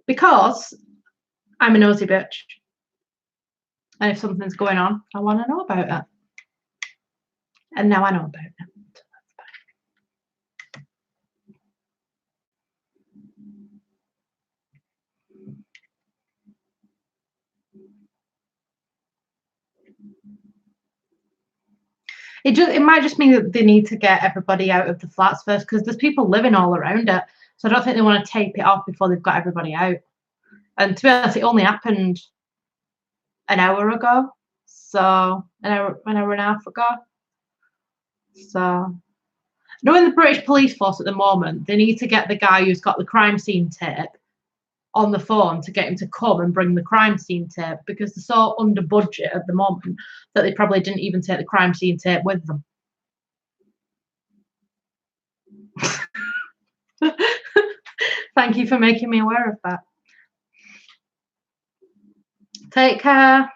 Because I'm a nosy bitch. And if something's going on, I want to know about it. And now I know about it. It might just mean that they need to get everybody out of the flats first, because there's people living all around it. So I don't think they want to tape it off before they've got everybody out. And to be honest, it only happened an hour ago. So an hour and a half ago. So knowing the British police force at the moment, they need to get the guy who's got the crime scene tape on the phone to get him to come and bring the crime scene tape, because they're so under budget at the moment that they probably didn't even take the crime scene tape with them. Thank you for making me aware of that. Take care.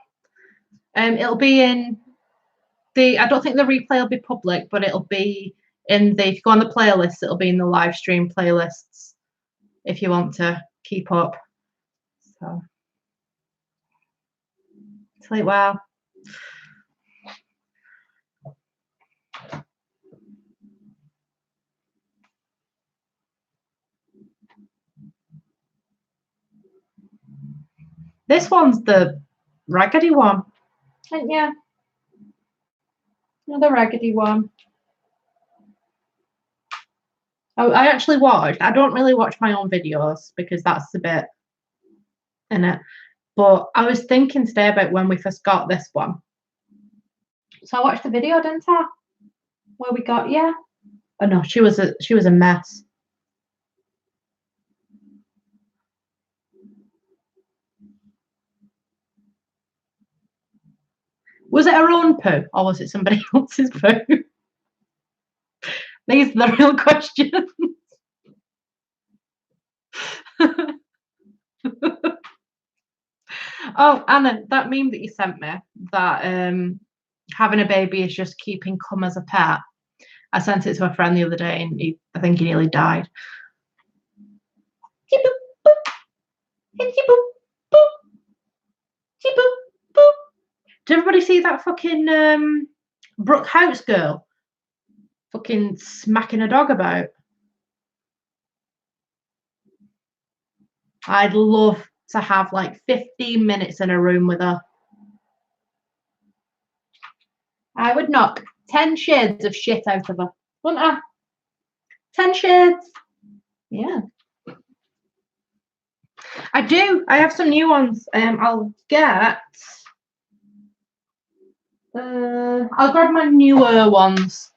It'll be in the, I don't think the replay will be public, but it'll be in the, if you go on the playlist, it'll be in the live stream playlists if you want to keep up. So sleep well. This one's the raggedy one, isn't you? Another raggedy one. I actually watched, I don't really watch my own videos because that's a bit in it. But I was thinking today about when we first got this one. So I watched the video, didn't I? Where we got, yeah. Oh no, she was a mess. Was it her own poo or was it somebody else's poo? These are the real questions. Oh, Anna, that meme that you sent me, that having a baby is just keeping cum as a pet. I sent it to a friend the other day and I think he nearly died. Did everybody see that fucking Brooke House girl fucking smacking a dog about? I'd love to have like 15 minutes in a room with her. I would knock 10 shades of shit out of her, wouldn't I? 10 shades. Yeah. I do. I have some new ones. I'll grab my newer ones.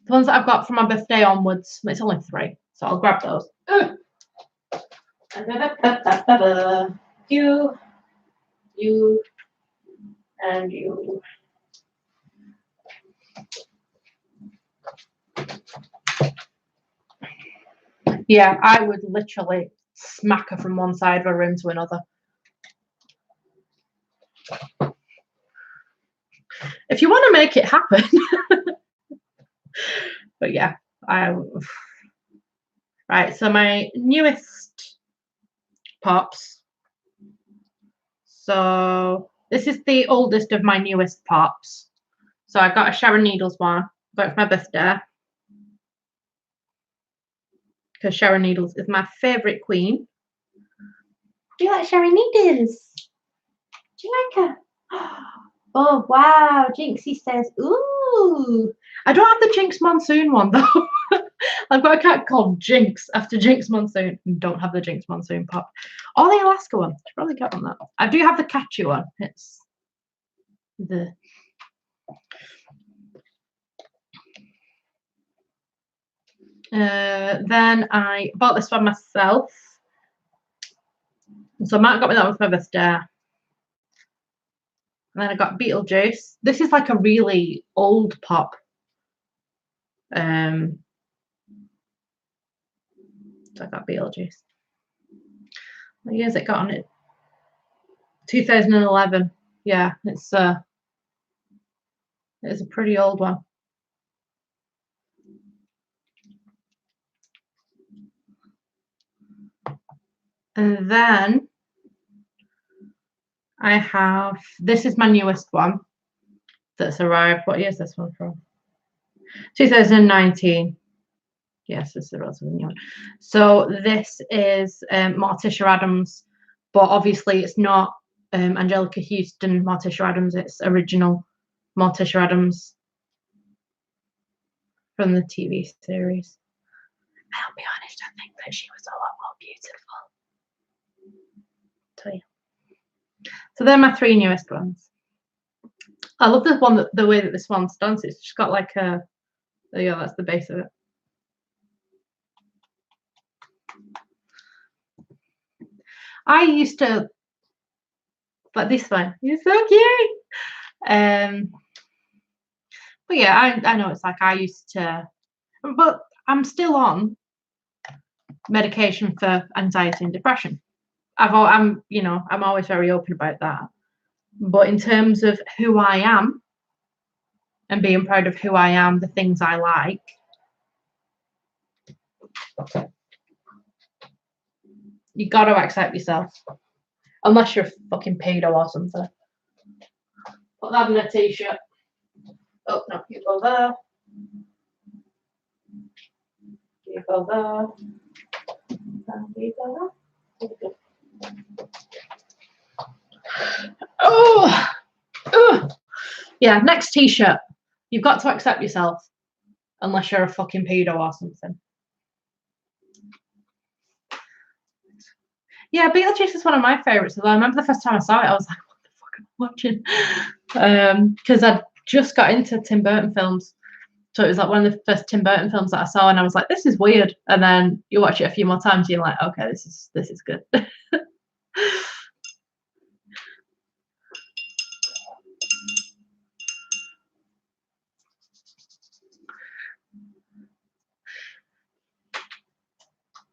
The ones that I've got from my birthday onwards. It's only 3, so I'll grab those. You, and you. Yeah, I would literally smack her from one side of a room to another. If you want to make it happen. But yeah, right, so my newest pops. So this is the oldest of my newest pops. So I got a Sharon Needles one, got it for my birthday. Because Sharon Needles is my favourite queen. Do you like Sharon Needles? Do you like her? Oh wow, Jinxie says, ooh. I don't have the Jinx Monsoon one though. I've got a cat called Jinx after Jinx Monsoon. Don't have the Jinx Monsoon pop. Or the Alaska one. Should probably get on that. I do have the Catchy one. It's the then I bought this one myself. So Matt got me that one for my birthday. And then I got Beetlejuice. This is like a really old pop. So I got Beetlejuice. What year has it got on it? 2011. Yeah, it's a pretty old one. And then I have, this is my newest one that's arrived. What year is this one from? 2019. Yes, this is a relatively new one. So this is Morticia Addams, but obviously it's not Angelica Houston Morticia Addams, it's original Morticia Addams from the TV series. I'll be honest, I think that she was a lot more beautiful. Tell you. So they're my three newest ones. I love this one, the way that this one's done. It's just got like a, there you go, that's the base of it. I used to, but this one, it's so cute. But yeah, I know it's like I used to, but I'm still on medication for anxiety and depression. I'm always very open about that. But in terms of who I am and being proud of who I am, the things I like, you got to accept yourself. Unless you're a fucking pedo or something. Put that in a t-shirt. Oh, no, you go there. You go there. You go there. Oh! Yeah, next t-shirt. You've got to accept yourself. Unless you're a fucking pedo or something. Yeah, Beetlejuice is one of my favourites. I remember the first time I saw it, I was like, what the fuck am I watching? Because I'd just got into Tim Burton films. So it was like one of the first Tim Burton films that I saw, and I was like, this is weird. And then you watch it a few more times, and you're like, okay, this is good.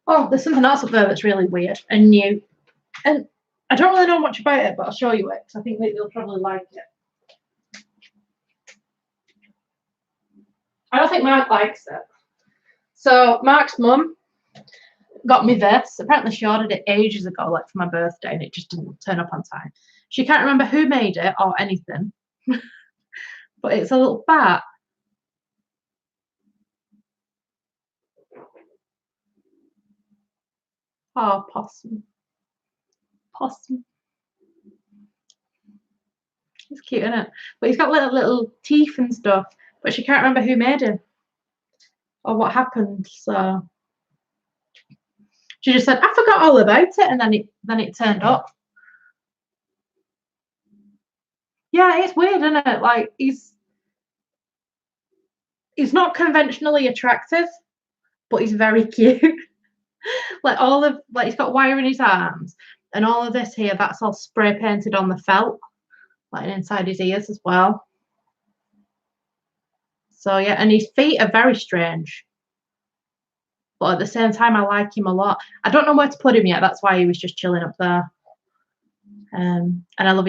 Oh, there's something else up there that's really weird and new. And I don't really know much about it, but I'll show you it because I think that you'll probably like it. I don't think Mark likes it. So Mark's mum got me this. Apparently she ordered it ages ago, like for my birthday, and it just didn't turn up on time. She can't remember who made it or anything. But it's a little bat. Oh, possum. Possum. It's cute, isn't it? But he's got little teeth and stuff. But she can't remember who made him or what happened. So she just said, I forgot all about it, and then it turned up. Yeah, it's weird, isn't it? Like he's not conventionally attractive, but he's very cute. Like he's got wire in his arms, and all of this here, that's all spray painted on the felt, like inside his ears as well. So yeah, and his feet are very strange. But at the same time, I like him a lot. I don't know where to put him yet. That's why he was just chilling up there. And I love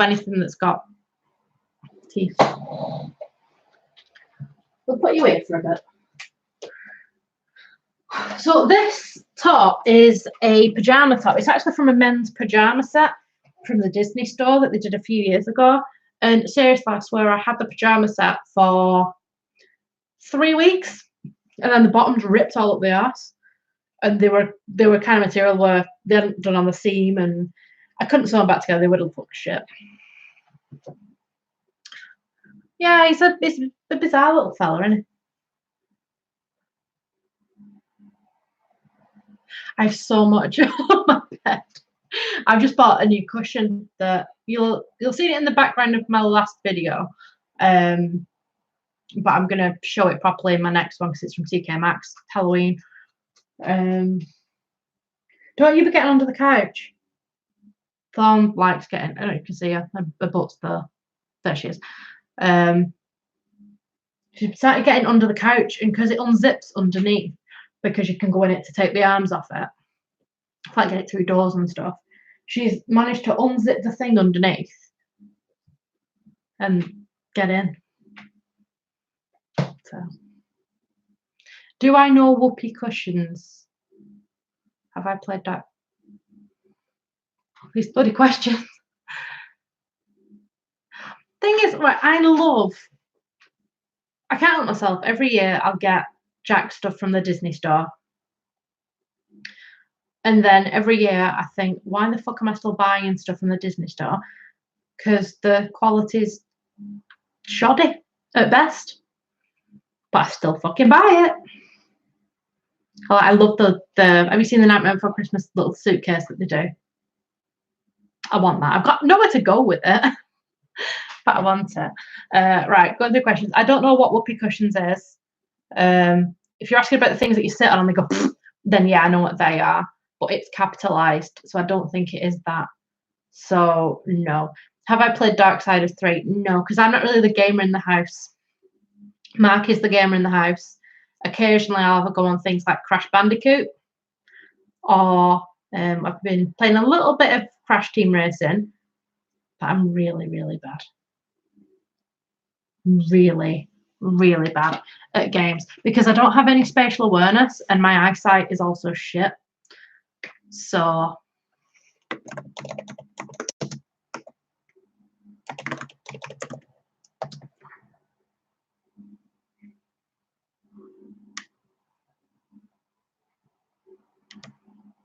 anything that's got teeth. We'll put you in for a bit. So this top is a pajama top. It's actually from a men's pajama set from the Disney store that they did a few years ago. And seriously, I swear I had the pajama set for 3 weeks, and then the bottoms ripped all up the arse. And they were kind of material where they hadn't done on the seam, and I couldn't sew them back together. They would have looked shit. Yeah, he's a bizarre little fella, isn't he? I have so much on my bed. I've just bought a new cushion that you'll see it in the background of my last video. But I'm gonna show it properly in my next one because it's from TK Maxx, Halloween. Don't you be getting under the couch? Thorn likes getting, I don't know if you can see her butt's there. There she is. She started getting under the couch, and because it unzips underneath, because you can go in it to take the arms off it, like get it through doors and stuff. she's managed to unzip the thing underneath and get in. So, do I know whoopee cushions? Have I played that? These bloody questions. Thing is, right, I can't help myself. Every year I'll get Jack stuff from the Disney store. And then every year I think, why the fuck am I still buying stuff from the Disney store? Because the quality's shoddy at best. But I still fucking buy it. I love the have you seen the Nightmare Before Christmas little suitcase that they do? I want that. I've got nowhere to go with it. But I want it. Right, going through questions. I don't know what whoopee cushions is. If you're asking about the things that you sit on and they go, then yeah, I know what they are. But it's capitalized, so I don't think it is that. So no. Have I played Darksiders 3? No, because I'm not really the gamer in the house. Mark is the gamer in the house. Occasionally I'll have a go on things like Crash Bandicoot, or I've been playing a little bit of Crash Team Racing, but I'm really, really bad. Really, really bad at games because I don't have any spatial awareness and my eyesight is also shit. So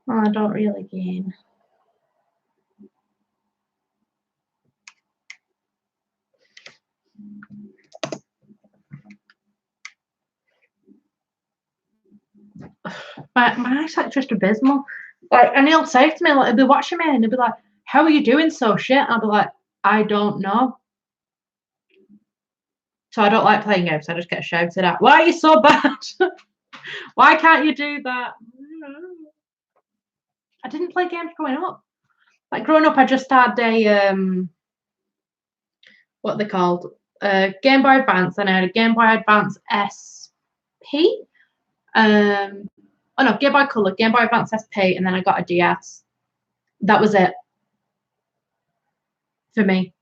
I don't really game. My eyesight's just abysmal. Like, and he'll say to me, like, he'll be watching me and he'll be like, "How are you doing so shit?" And I'll be like, "I don't know." So I don't like playing games. I just get shouted at. Why are you so bad? Why can't you do that? I didn't play games growing up. Like growing up, I just had a what they called Game Boy Advance, and I had a Game Boy Advance SP. Oh no, Game Boy Color, Game Boy Advance SP, and then I got a DS. That was it for me.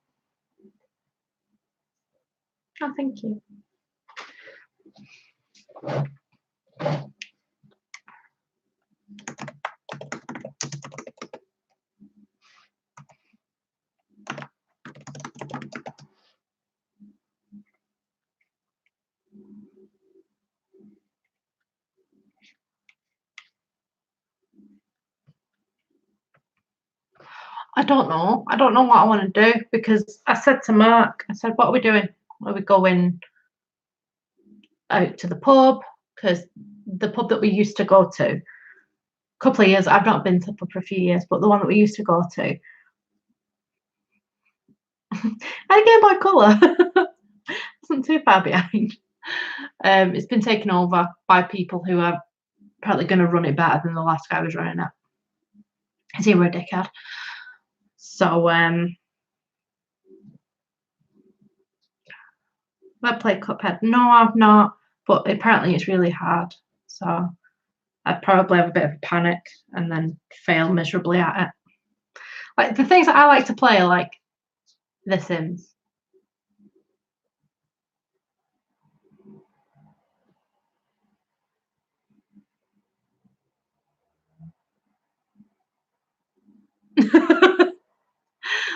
Oh, thank you. I don't know. I don't know what I want to do because I said to Mark, I said, "What are we doing? Are we going out to the pub?" Because the pub that we used to go to, a couple of years, I've not been to the pub for a few years, but the one that we used to go to, I Game Boy Color wasn't too far behind. It's been taken over by people who are probably going to run it better than the last guy was running it. Is he a dickhead? So I played Cuphead. No, I've not. But apparently it's really hard. So I'd probably have a bit of a panic and then fail miserably at it. Like the things that I like to play are like The Sims.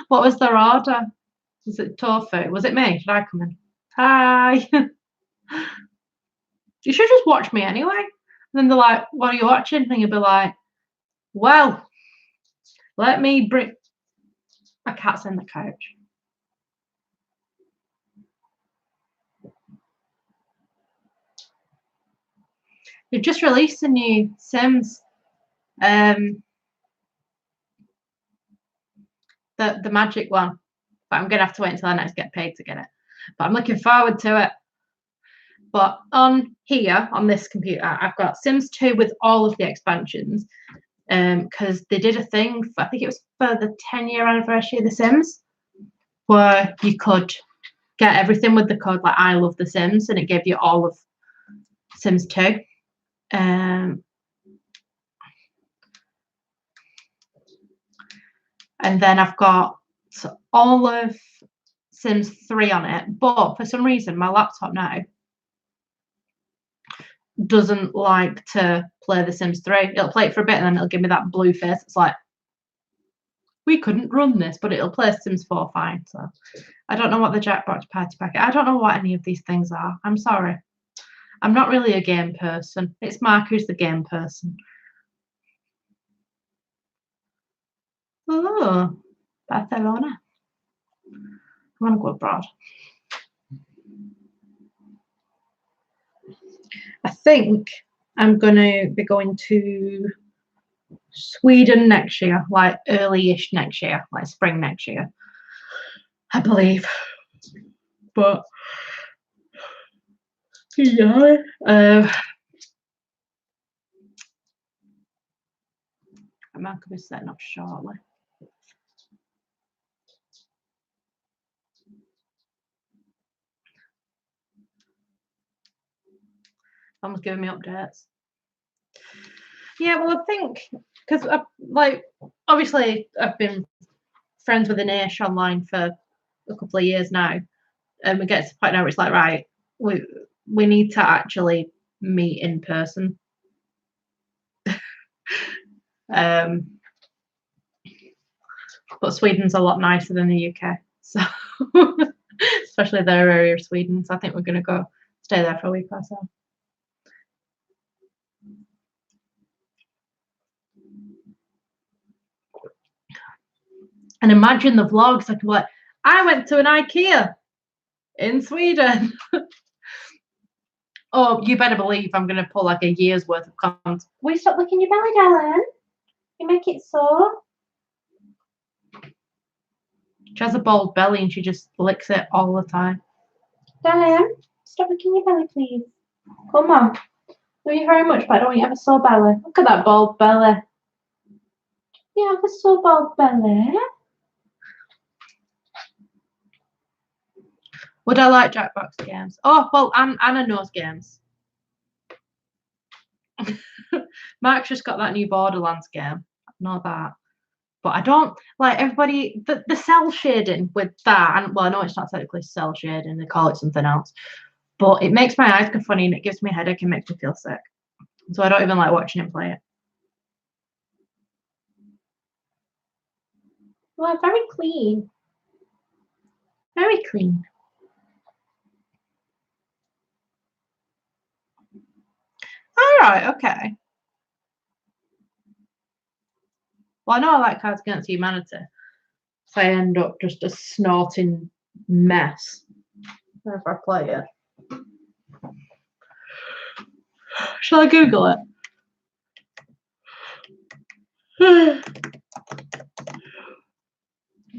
What was their order? Was it tofu? Was it me? Should I come in? Hi. You should just watch me anyway. And then they're like, "What are you watching?" And you'll be like, "Well, let me bring." My cat's in the couch. They've just released a new Sims. The magic one. But I'm gonna have to wait until I next get paid to get it. But I'm looking forward to it. But on here, on this computer, I've got Sims 2 with all of the expansions. Because they did a thing, I think it was for the 10-year anniversary of The Sims, where you could get everything with the code like I love The Sims, and it gave you all of Sims 2. And then I've got all of Sims 3 on it. But for some reason, my laptop now doesn't like to play The Sims 3. It'll play it for a bit and then it'll give me that blue face. It's like, we couldn't run this, but it'll play Sims 4 fine. So I don't know what the Jackbox Party Pack. I don't know what any of these things are. I'm sorry. I'm not really a game person. It's Mark who's the game person. Oh, Barcelona. I want to go abroad. I think I'm going to be going to Sweden next year, like early-ish next year, like spring next year, I believe. But yeah, I'm going to be setting up shortly. Someone's giving me updates. Yeah, well, I think because like obviously I've been friends with Anish online for a couple of years now, and we get to the point now where it's like, right, we need to actually meet in person. But Sweden's a lot nicer than the UK, so especially their area of Sweden. So I think we're going to go stay there for a week or so. And imagine the vlogs. I could be like, I went to an IKEA in Sweden. Oh, you better believe I'm going to pull like a year's worth of content. Will you stop licking your belly, darling? You make it sore. She has a bald belly and she just licks it all the time. Darling, stop licking your belly, please. Come on. Love you very much, but I don't want you to have a sore belly. Look at that bald belly. You have a sore bald belly. Would I like Jackbox games? Oh, well, Anna knows games. Mark's just got that new Borderlands game. I know that. But I don't like everybody the cell shading with that, and well, I know it's not technically cell shading, they call it something else. But it makes my eyes go funny and it gives me a headache and makes me feel sick. So I don't even like watching him play it. Well, very clean. Very clean. Alright, okay. Well, I know I like Cards Against Humanity. So I end up just a snorting mess whenever I play it. Shall I Google it?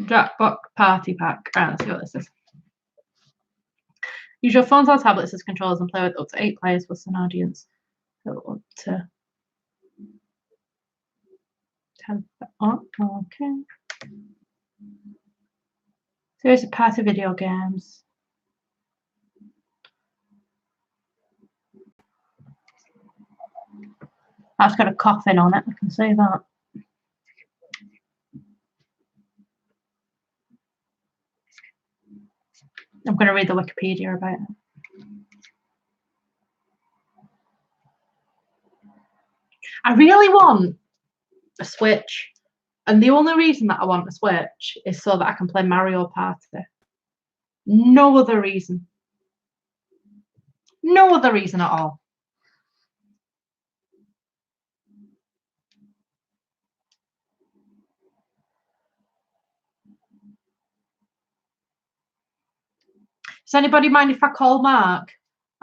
Jackbox Party Pack. Right, let's see what this is. Use your phones or tablets as controllers and play with up to 8 players plus an audience. So up to 10. Oh, okay. Series of party video games. That's got a coffin on it, I can say that. I'm going to read the Wikipedia about it. I really want a Switch, and the only reason that I want a Switch is so that I can play Mario Party. No other reason. No other reason at all. Does anybody mind if I call Mark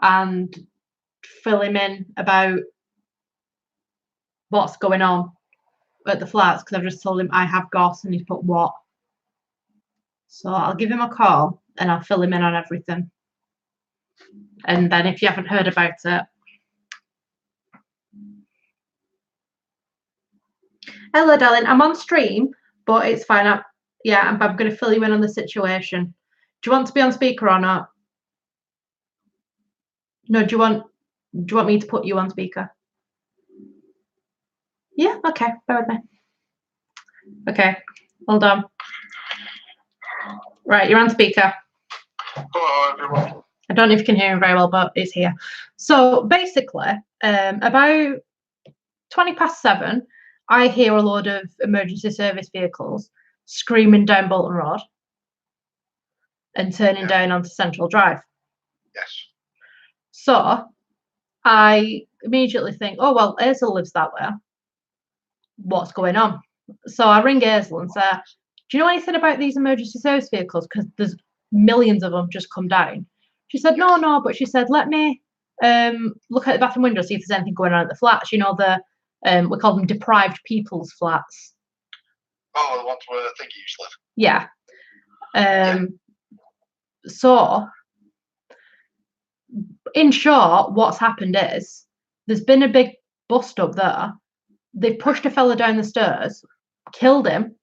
and fill him in about what's going on at the flats? Because I've just told him I have goss and he's put what. So I'll give him a call and I'll fill him in on everything. And then if you haven't heard about it. Hello, darling. I'm on stream, but it's fine. I'm going to fill you in on the situation. Do you want to be on speaker or not? No, do you want me to put you on speaker? Yeah, okay, bear with me. Okay, Hold on. Right, you're on speaker. Hello, everyone. I don't know if you can hear him very well, but it's here. So basically, about 7:20, I hear a load of emergency service vehicles screaming down Bolton Road and turning down onto Central Drive. Yes. So I immediately think, oh, well, Hazel lives that way. What's going on? So I ring Hazel and say, do you know anything about these emergency service vehicles? Because there's millions of them just come down. She said, no, but she said, let me look at the bathroom window, see if there's anything going on at the flats. You know, we call them deprived people's flats. Oh, the ones where I think you used to live. Yeah. So, in short, what's happened is there's been a big bust up there. They've pushed a fella down the stairs, killed him,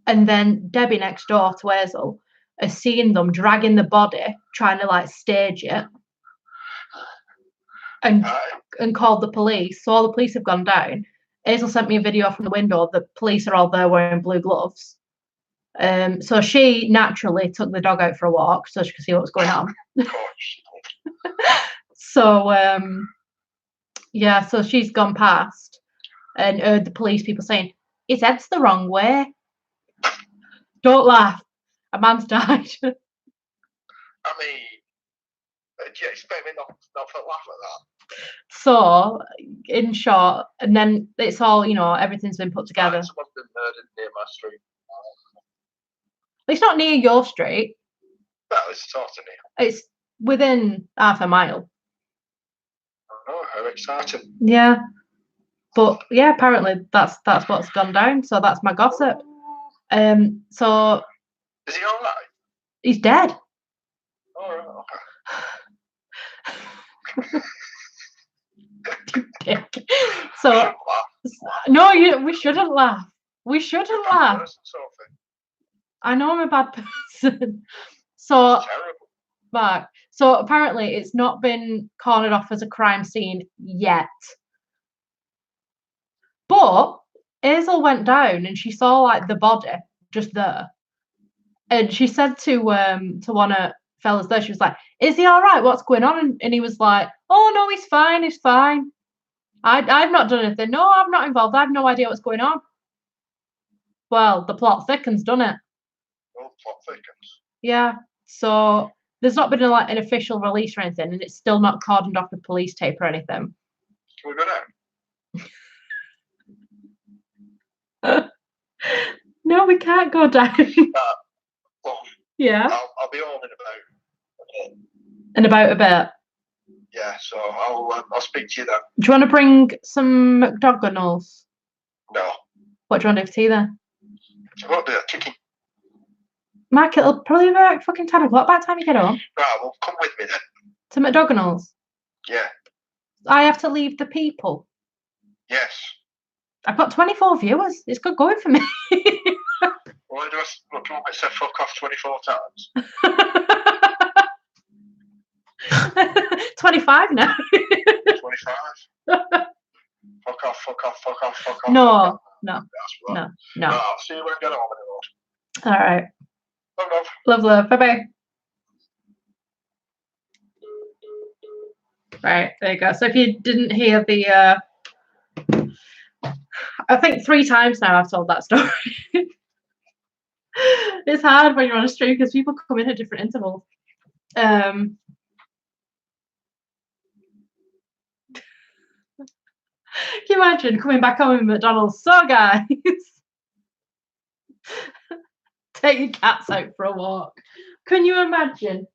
and then Debbie next door to Hazel has seen them dragging the body, trying to like stage it, and called the police. So all the police have gone down. Hazel sent me a video from the window. The police are all there wearing blue gloves. So she naturally took the dog out for a walk so she could see what was going on. So yeah, so she's gone past and heard the police people saying, his head's the wrong way. Don't laugh. A man's died. I mean, do you expect me not to laugh at that? So, in short, and then it's all, you know, everything's been put together. Someone's been murdered near my street. It's not near your street. Well, it's sort of near. It's within half a mile. Oh, how exciting. Yeah. But yeah, apparently that's what's gone down. So that's my gossip. So is he all right? He's dead. All right, okay. So no, we shouldn't laugh. We shouldn't laugh. Sophie. I know I'm a bad person. So Mark. So apparently it's not been cornered off as a crime scene yet. But Hazel went down and she saw like the body just there. And she said to one of fellas there, she was like, is he all right? What's going on? And he was like, oh no, he's fine, he's fine. I've not done anything. No, I'm not involved. I have no idea what's going on. Well, the plot thickens, doesn't it? Oh, plot thickens. Yeah. So there's not been an official release or anything, and it's still not cordoned off the police tape or anything. Can we go down? No, we can't go down. Well, yeah. I'll be home in about a bit. In about a bit. Yeah, so I'll speak to you then. Do you want to bring some McDonald's? No. What do you want to do for tea then? I won't do that chicken. Mark, it'll probably be like fucking 10 o'clock by the time you get home. Right, well, come with me then. To McDonald's? Yeah. I have to leave the people? Yes. I've got 24 viewers. It's good going for me. Why do I want me to say fuck off 24 times? 25 now. 25? Fuck off, fuck off, fuck off, fuck off. No, fuck off. no, That's right. no. Right, I'll see you when I get home in the All right. Love, love. Love, love. Bye-bye. Right, there you go. So if you didn't hear the... I think 3 times now I've told that story. It's hard when you're on a stream because people come in at different intervals. Can you imagine coming back home in McDonald's? So guys, take your cats out for a walk. Can you imagine?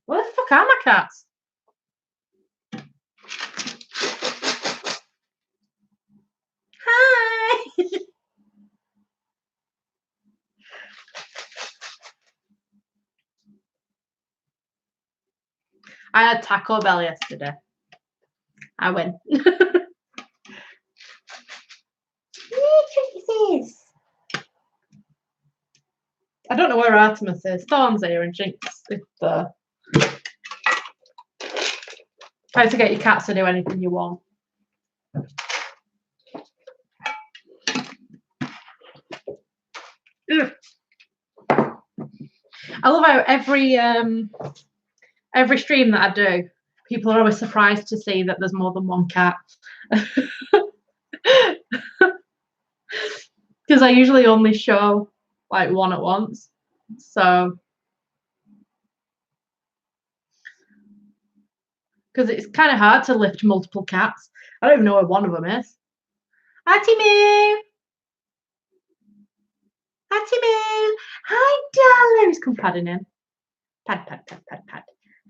Where the fuck are my cats? Hi. I had Taco Bell yesterday. I win. I don't know where Artemis is. Thorn's here and Jinx is there. Try to get your cats to do anything you want. I love how every stream that I do, people are always surprised to see that there's more than one cat. Because I usually only show like one at once. So, because it's kind of hard to lift multiple cats. I don't even know where one of them is. Auntie Moo! Auntie Moo! Hi, darling! He's come padding in. Pad, pad, pad, pad, pad.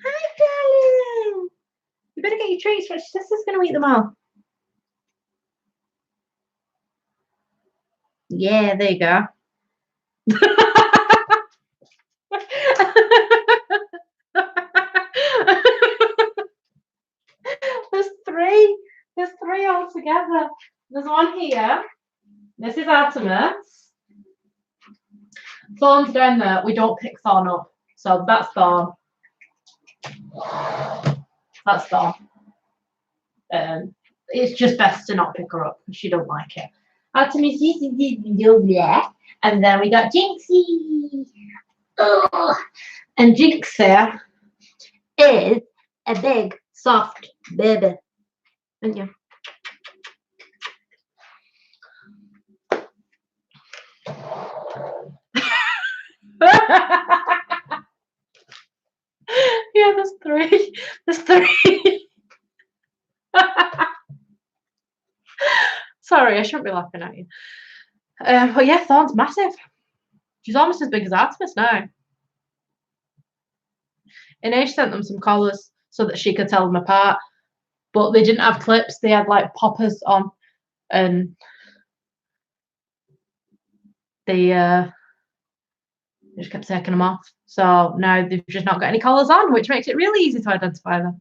Hi, darling! You better get your treats, but your sister's going to eat them all. Yeah, there you go. There's three altogether. There's one here. This is Artemis. Thorn's down there. We don't pick Thorn up. So that's Thorn. That's Thorn. It's just best to not pick her up because she don't like it. Artemis is and then we got Jinxie. Oh. And Jinxie is a big, soft baby. Thank you. Yeah, there's three. There's three. Sorry, I shouldn't be laughing at you. But yeah, Thorn's massive. She's almost as big as Artemis now. Inage sent them some collars so that she could tell them apart, but they didn't have clips. They had like poppers on, and they just kept taking them off. So now they've just not got any collars on, which makes it really easy to identify them.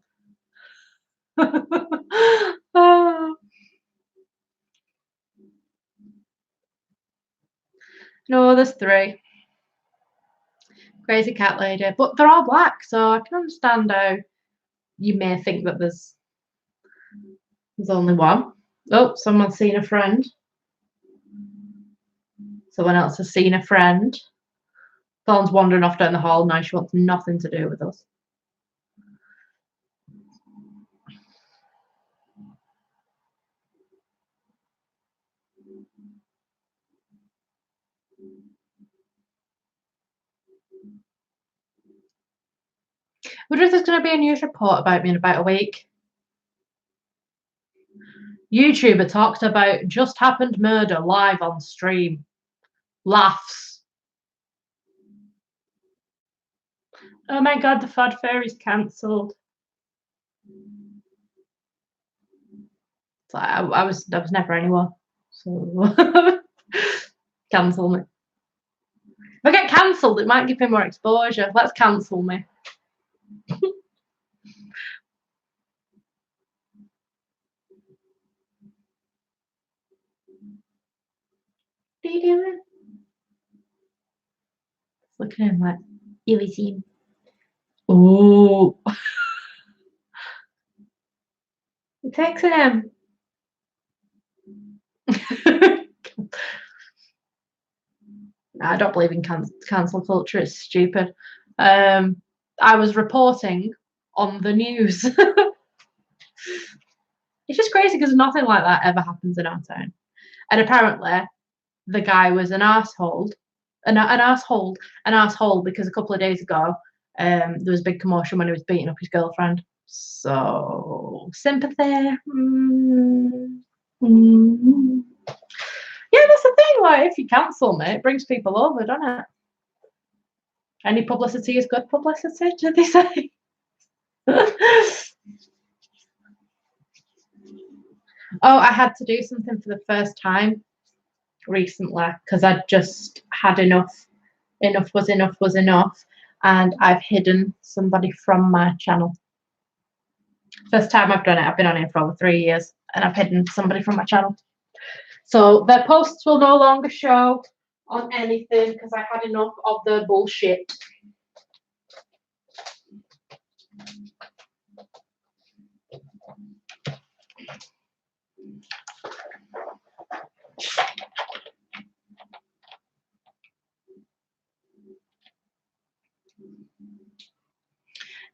Oh. No, there's three. Crazy cat lady, but they're all black, so I can understand how you may think that there's only one. Oh, someone's seen a friend. Someone else has seen a friend. Thorn's wandering off down the hall now. She wants nothing to do with us. I wonder if there's going to be a news report about me in about a week. YouTuber talked about just happened murder live on stream. Laughs. Oh my god, TheFodFairy's cancelled. So I was never anyone. So cancel me. If I get cancelled, it might give me more exposure. Let's cancel me. What are you doing? Look at him like, you see him. Oh. You're texting him. I don't believe in cancel culture. It's stupid. I was reporting on the news. It's just crazy because nothing like that ever happens in our town. And apparently, the guy was an asshole, because a couple of days ago, there was a big commotion when he was beating up his girlfriend. So sympathy. Yeah, that's the thing. Like, if you cancel me, it brings people over, doesn't it? Any publicity is good publicity, do they say? Oh, I had to do something for the first time recently because I'd just had enough. Enough was enough, and I've hidden somebody from my channel. First time I've done it. I've been on here for over 3 years, and I've hidden somebody from my channel. So their posts will no longer show on anything because I had enough of the bullshit.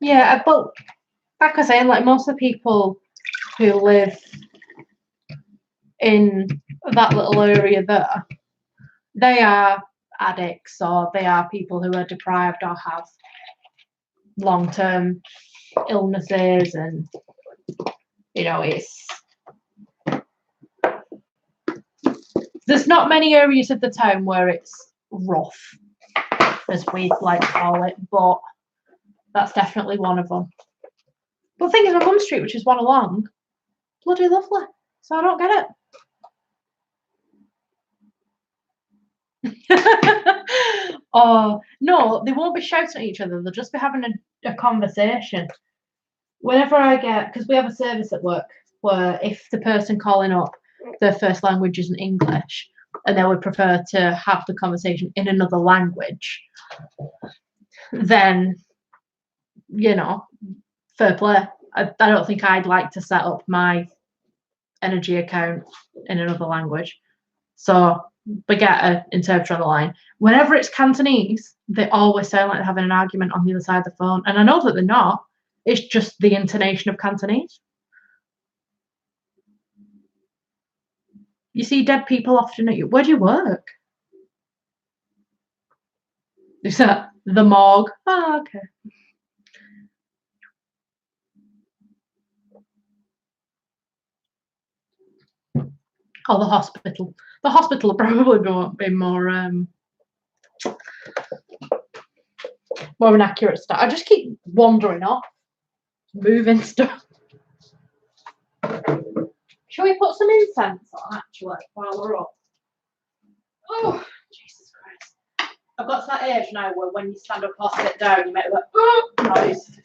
Yeah, but like I was saying, like most of the people who live in that little area there, they are addicts or they are people who are deprived or have long-term illnesses, and there's not many areas of the town where it's rough, as we like to call it, but that's definitely one of them. But the thing is, my mum's street, which is one along, bloody lovely, so I don't get it. Oh no, they won't be shouting at each other, they'll just be having a conversation. Whenever I get, because we have a service at work where if the person calling up, their first language isn't English and they would prefer to have the conversation in another language, then fair play. I don't think I'd like to set up my energy account in another language, so we get an interpreter on the line. Whenever it's Cantonese, they always sound like they're having an argument on the other side of the phone, and I know that they're not. It's just the intonation of Cantonese. You see dead people often at you. Where do you work? Is that the morgue? Oh, okay. Oh, the hospital. The hospital will probably be more an accurate start. I just keep wandering off, moving stuff. Shall we put some incense on, actually, while we're up? Oh, Jesus Christ. I've got to that age now where when you stand up or sit down, you make that noise.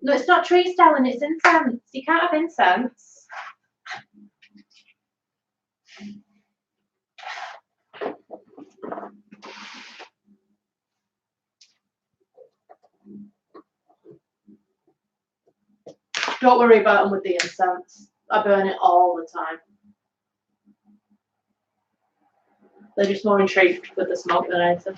No, it's not tree stelling, it's incense. You can't have incense. Don't worry about them with the incense. I burn it all the time. They're just more intrigued with the smoke than anything.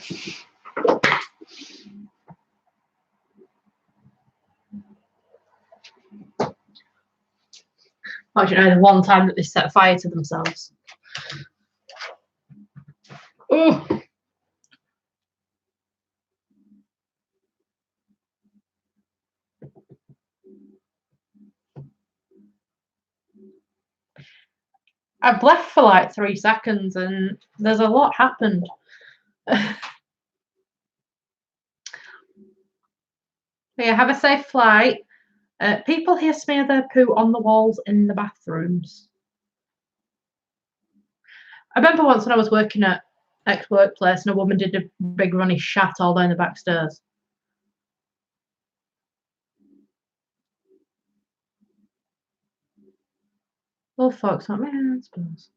I don't know the one time that they set fire to themselves. Oh. I've left for like 3 seconds and there's a lot happened. Yeah, have a safe flight. People here smear their poo on the walls in the bathrooms. I remember once when I was working at ex-workplace and a woman did a big runny shat all down the back stairs. Well, folks, not me, I suppose.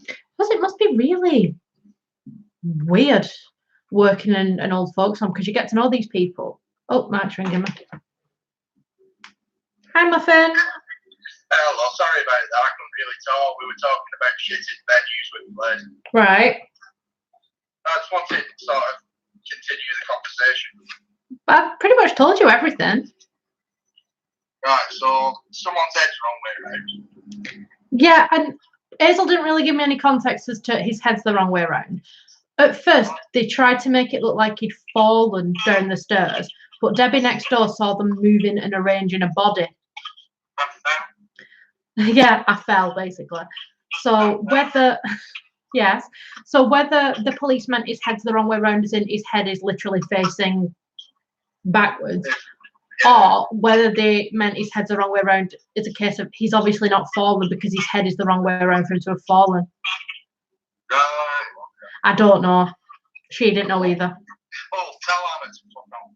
Because it must be really weird working in an old folks home because you get to know these people. Oh, Mark's ringing me. Hi, Muffin. Hello, sorry about that. I couldn't really talk. We were talking about shitting venues with players. Right. I just wanted to sort of continue the conversation. I've pretty much told you everything. Right, so someone's head's wrong way around. Yeah, and Hazel didn't really give me any context as to his head's the wrong way around. At first, they tried to make it look like he'd fallen down the stairs, but Debbie next door saw them moving and arranging a body. Yeah, I fell, basically. So whether... Yes. So whether the police meant his head's the wrong way around, as in his head is literally facing backwards, or whether they meant his head's the wrong way around, it's a case of he's obviously not fallen because his head is the wrong way around for him to have fallen. I don't know. She didn't know either. Oh, tell Anna to fuck off.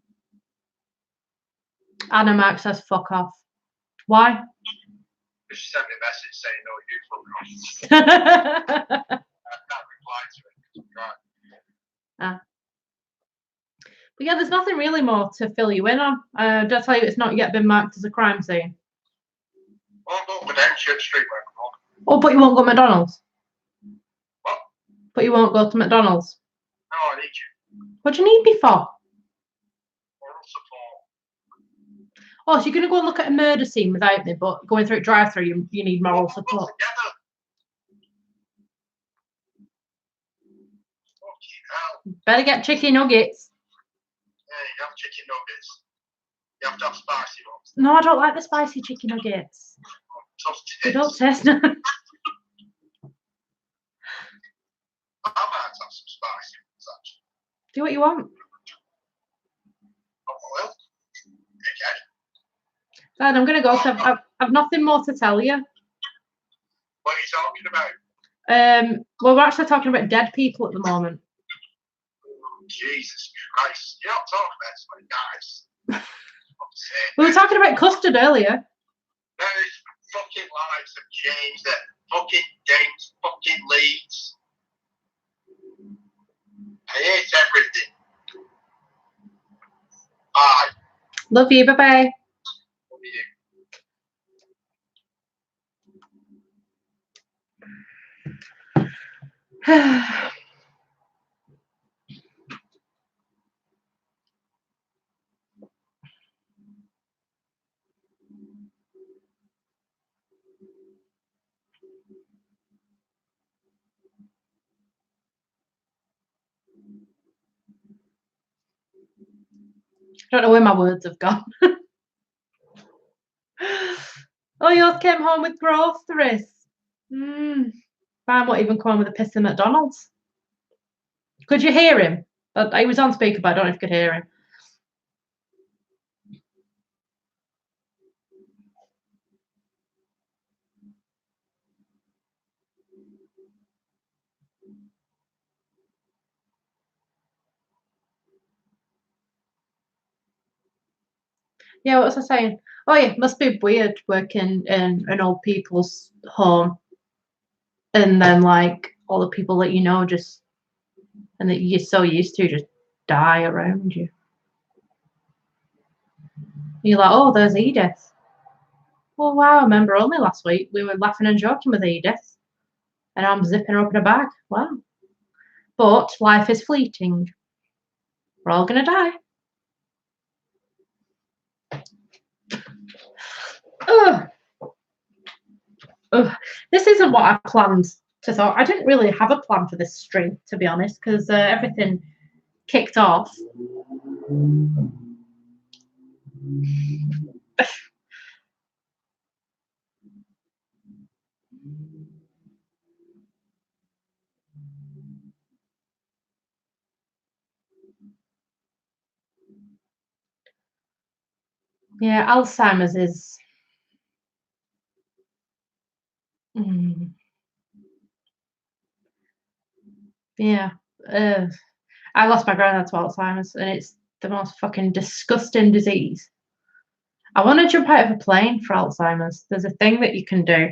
Anna Mark says fuck off. Why? She sent me a message saying, no, you fuck off. I can't reply to it. Right. But yeah, there's nothing really more to fill you in on. Did I tell you it's not yet been marked as a crime scene? Well, go up and down Church Street where I'm going. Oh, but you won't go to McDonald's? What? But you won't go to McDonald's? No, I need you. What do you need me for? Moral support. Oh, so you're going to go and look at a murder scene without me, but going through a drive-through, you need moral We'll support. go together. Fucking hell. Better get chicken nuggets. Yeah, you have chicken nuggets. You have to have spicy ones. No, I don't like the spicy chicken nuggets. They don't taste nice. I might have some spicy ones, actually. Do what you want. Oh, well. Okay. Dad, I'm going to go because I've nothing more to tell you. What are you talking about? Well, we're actually talking about dead people at the moment. Oh, Jesus Christ. You're not talking about somebody nice. We were talking about Custard earlier. Those fucking lives have changed. That fucking games, fucking leads. I hate everything. Bye. Love you. Bye-bye. Love you. I don't know where my words have gone. Oh, yours came home with groceries. Mine won't even come home with a piss in McDonald's. Could you hear him? He was on speaker, but I don't know if you could hear him. Yeah, what was I saying? Oh yeah, must be weird working in an old people's home, and then like all the people that you know just and that you're so used to just die around you. You're like, oh, there's Edith. Oh wow, I remember only last week we were laughing and joking with Edith, and I'm zipping her up in a bag. Wow. But life is fleeting. We're all gonna die. Ugh. Ugh. This isn't what I planned to thought. I didn't really have a plan for this stream, to be honest, because everything kicked off. Yeah, Alzheimer's is. Yeah. I lost my granddad to Alzheimer's, and it's the most fucking disgusting disease. I want to jump out of a plane for Alzheimer's. There's a thing that you can do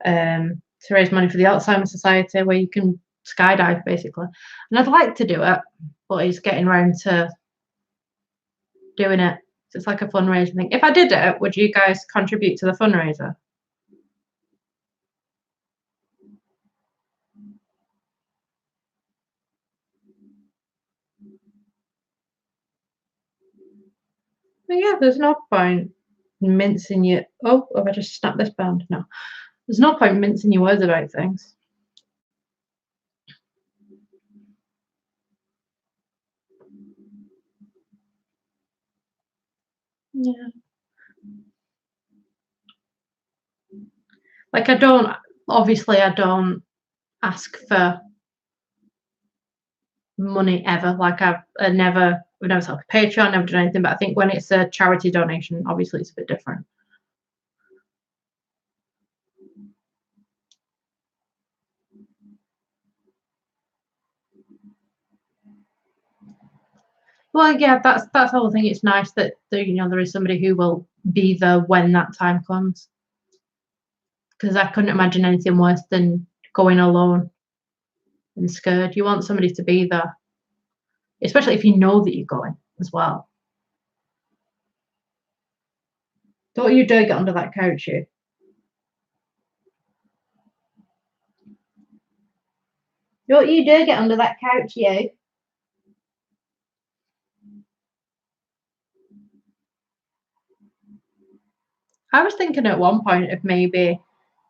to raise money for the Alzheimer's Society where you can skydive, basically. And I'd like to do it, but he's getting around to doing it. So it's like a fundraising thing. If I did it, would you guys contribute to the fundraiser? But yeah, there's no point mincing your. Oh, have I just snapped this band? No. There's no point mincing your words about things. Yeah. Like I don't ask for money ever. Like we've never set up a Patreon, never done anything, but I think when it's a charity donation, obviously it's a bit different. Well, yeah, that's the whole thing. It's nice that there is somebody who will be there when that time comes. Because I couldn't imagine anything worse than going alone and scared. You want somebody to be there, especially if you know that you're going as well. Don't you dare get under that couch, you. Don't you dare get under that couch, you. I was thinking at one point of maybe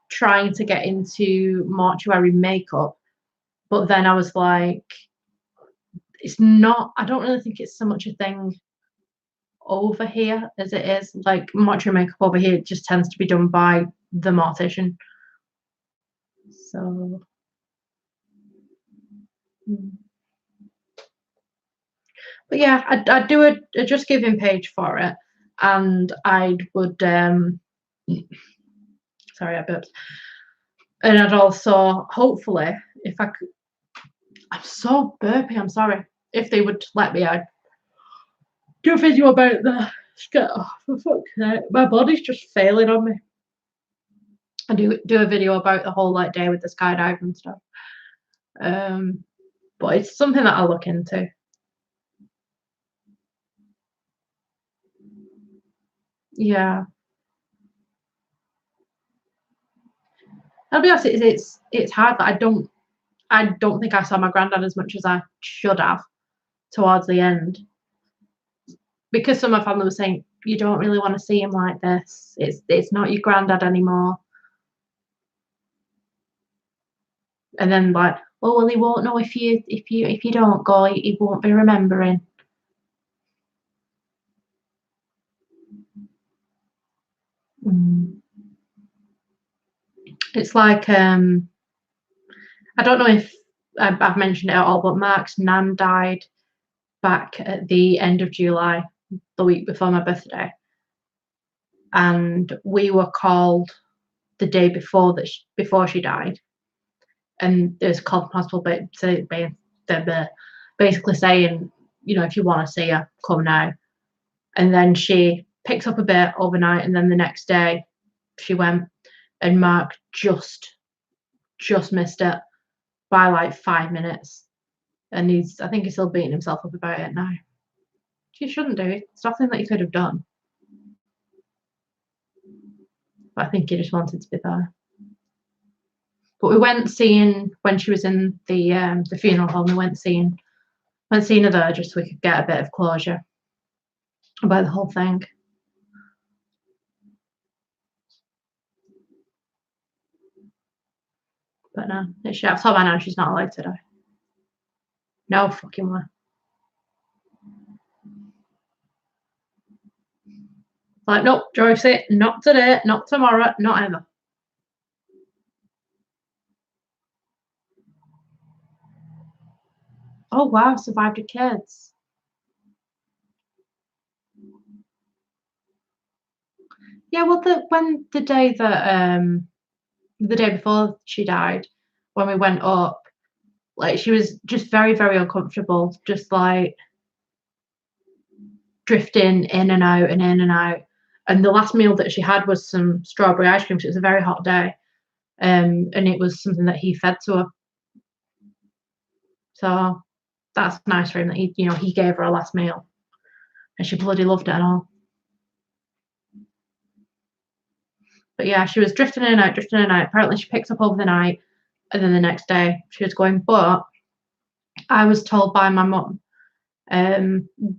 trying to get into mortuary makeup, but then I was like, it's not, I don't really think it's so much a thing over here as it is. Like mortuary makeup over here just tends to be done by the mortician. So but yeah, I'd do a Just Giving page for it, and I would sorry, I burped. And I'd also hopefully, if I could, I'm so burpy, I'm sorry. If they would let me, I'd do a video about the oh, for fuck's sake, my body's just failing on me. I do a video about the whole like day with the skydive and stuff. But it's something that I'll look into. Yeah. I'll be honest, it's hard that I don't think I saw my granddad as much as I should have towards the end. Because some of my family was saying, you don't really want to see him like this. It's not your granddad anymore. And then like, oh well, he won't know if you don't go, he won't be remembering. It's like I don't know if I've mentioned it at all, but Mark's nan died back at the end of July, the week before my birthday, and we were called the day before before she died, and there's a call from hospital basically saying, you know, if you want to see her, come now. And then she picked up a bit overnight, and then the next day she went, and Mark just missed it by like 5 minutes, and I think he's still beating himself up about it now. You shouldn't do it. It's nothing that you could have done. But I think he just wanted to be there. But we went seeing when she was in the funeral home. We went seeing her there just so we could get a bit of closure about the whole thing. But no, I've told her now she's not allowed to die. No fucking way. Like, nope, Joycey, not today, not tomorrow, not ever. Oh wow, survived her kids. Yeah, well, the day before she died, when we went up, like she was just very, very uncomfortable, just like drifting in and out and in and out. And the last meal that she had was some strawberry ice cream. So it was a very hot day, and it was something that he fed to her. So that's nice for him that he gave her a last meal, and she bloody loved it and all. But yeah, she was drifting in and out, drifting in and out. Apparently, she picked up over the night, and then the next day she was going. But I was told by my mum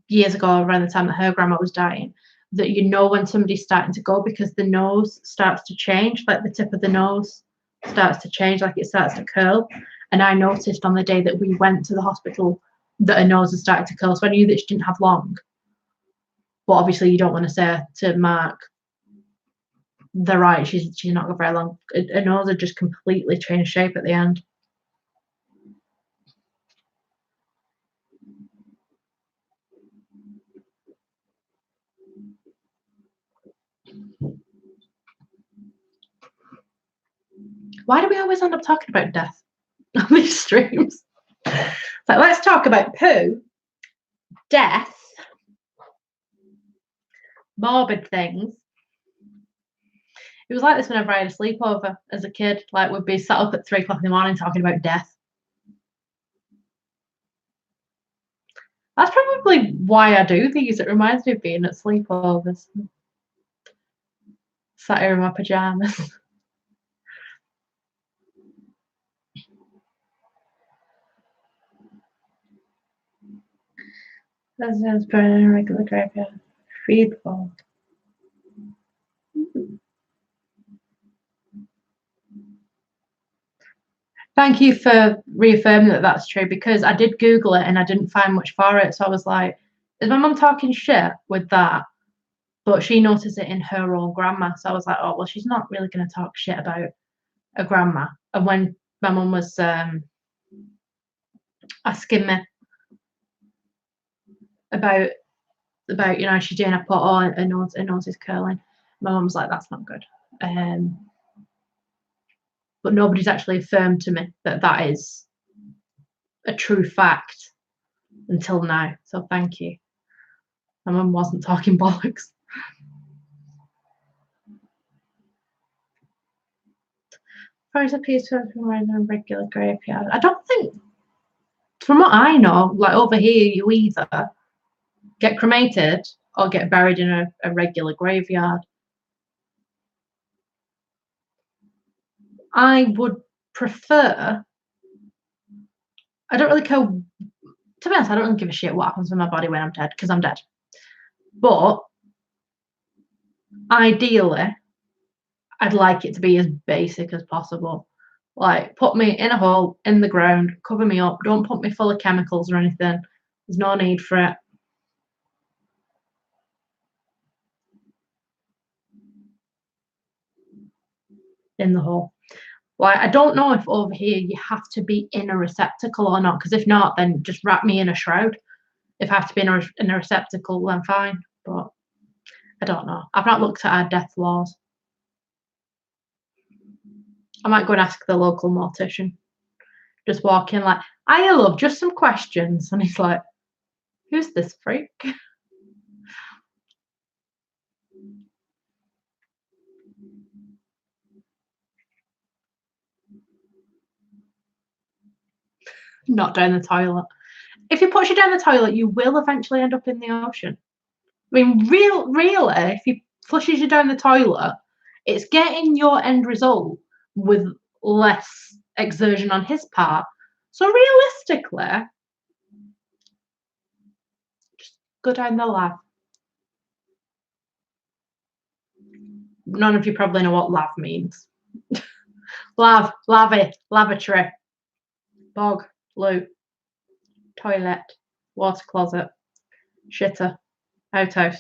years ago, around the time that her grandma was dying, that you know when somebody's starting to go because the nose starts to change, like the tip of the nose starts to change, like it starts to curl. And I noticed on the day that we went to the hospital that her nose had started to curl. So I knew that she didn't have long. But obviously you don't want to say to Mark, they're right, she's not got very long. Her nose had just completely changed shape at the end. Why do we always end up talking about death on these streams? So let's talk about poo, death, morbid things. It was like this whenever I had a sleepover as a kid. Like we'd be sat up at 3 o'clock in the morning talking about death. That's probably why I do these. It reminds me of being at sleepovers. Sat here in my pajamas. Residents burn in a regular graveyard. Feedball. Thank you for reaffirming that that's true, because I did Google it and I didn't find much for it. So I was like, is my mum talking shit with that? But she noticed it in her own grandma. So I was like, oh, well, she's not really going to talk shit about a grandma. And when my mum was asking me about you know, she's doing a put on her nose is curling, my mum was like, that's not good. But nobody's actually affirmed to me that that is a true fact until now. So thank you. My mum wasn't talking bollocks. Fires appears to have been running in a regular graveyard. I don't think, from what I know, like over here, you either get cremated or get buried in a regular graveyard. I would prefer, I don't really care, to be honest, I don't really give a shit what happens with my body when I'm dead, because I'm dead. But ideally, I'd like it to be as basic as possible. Like, put me in a hole in the ground, cover me up, don't put me full of chemicals or anything. There's no need for it. In the hole. Like, I don't know if over here you have to be in a receptacle or not, because if not, then just wrap me in a shroud. If I have to be in a receptacle, then fine. But I don't know. I've not looked at our death laws. I might go and ask the local mortician. Just walk in like, I love just some questions. And he's like, who's this freak? Not down the toilet. If he puts you down the toilet, you will eventually end up in the ocean. I mean, really, if he flushes you down the toilet, it's getting your end result with less exertion on his part. So realistically, just go down the lav. None of you probably know what lav means. Lav, lavy, lavatory, bog, loo, toilet, water closet, shitter, outhouse.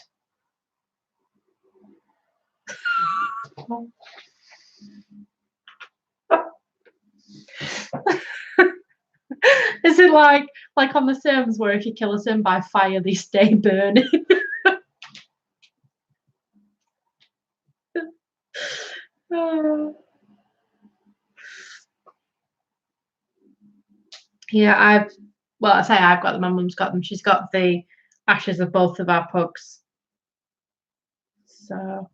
Is it like on The Sims, where if you kill a sim by fire, they stay burning? Yeah, I've got them. My mum's got them. She's got the ashes of both of our pugs. So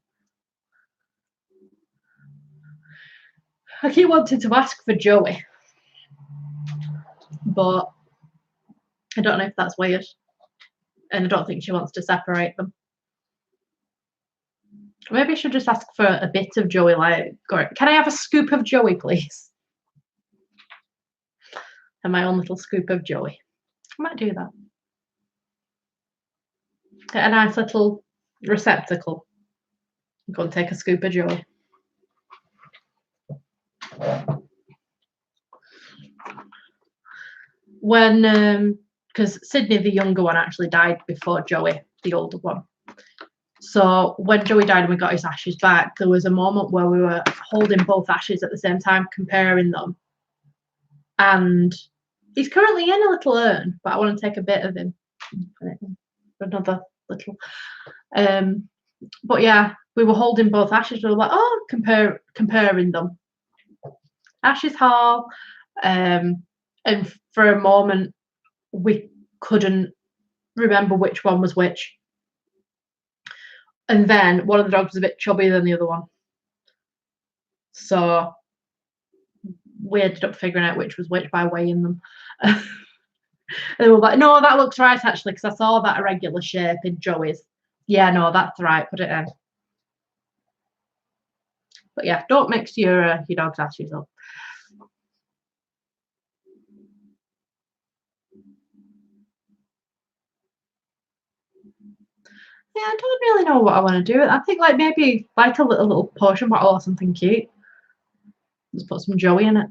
I keep wanting to ask for Joey, but I don't know if that's weird, and I don't think she wants to separate them. Maybe I should just ask for a bit of Joey. Like, can I have a scoop of Joey, please? And my own little scoop of Joey. I might do that. Get a nice little receptacle. Go and take a scoop of Joey. When because Sydney, the younger one, actually died before Joey, the older one. So when Joey died and we got his ashes back, there was a moment where we were holding both ashes at the same time, comparing them. And he's currently in a little urn, but I want to take a bit of him. Another little. But yeah, we were holding both ashes. We were like, oh, comparing them. Ashes Hall. And for a moment, we couldn't remember which one was which. And then one of the dogs was a bit chubbier than the other one. So we ended up figuring out which was which by weighing them. And they were like, no, that looks right, actually, because I saw that irregular shape in Joey's. Yeah, no, that's right, put it in. But yeah, don't mix your dog's ashes up. Yeah, I don't really know what I want to do. I think like maybe like a little potion bottle or something cute. Just put some Joey in it.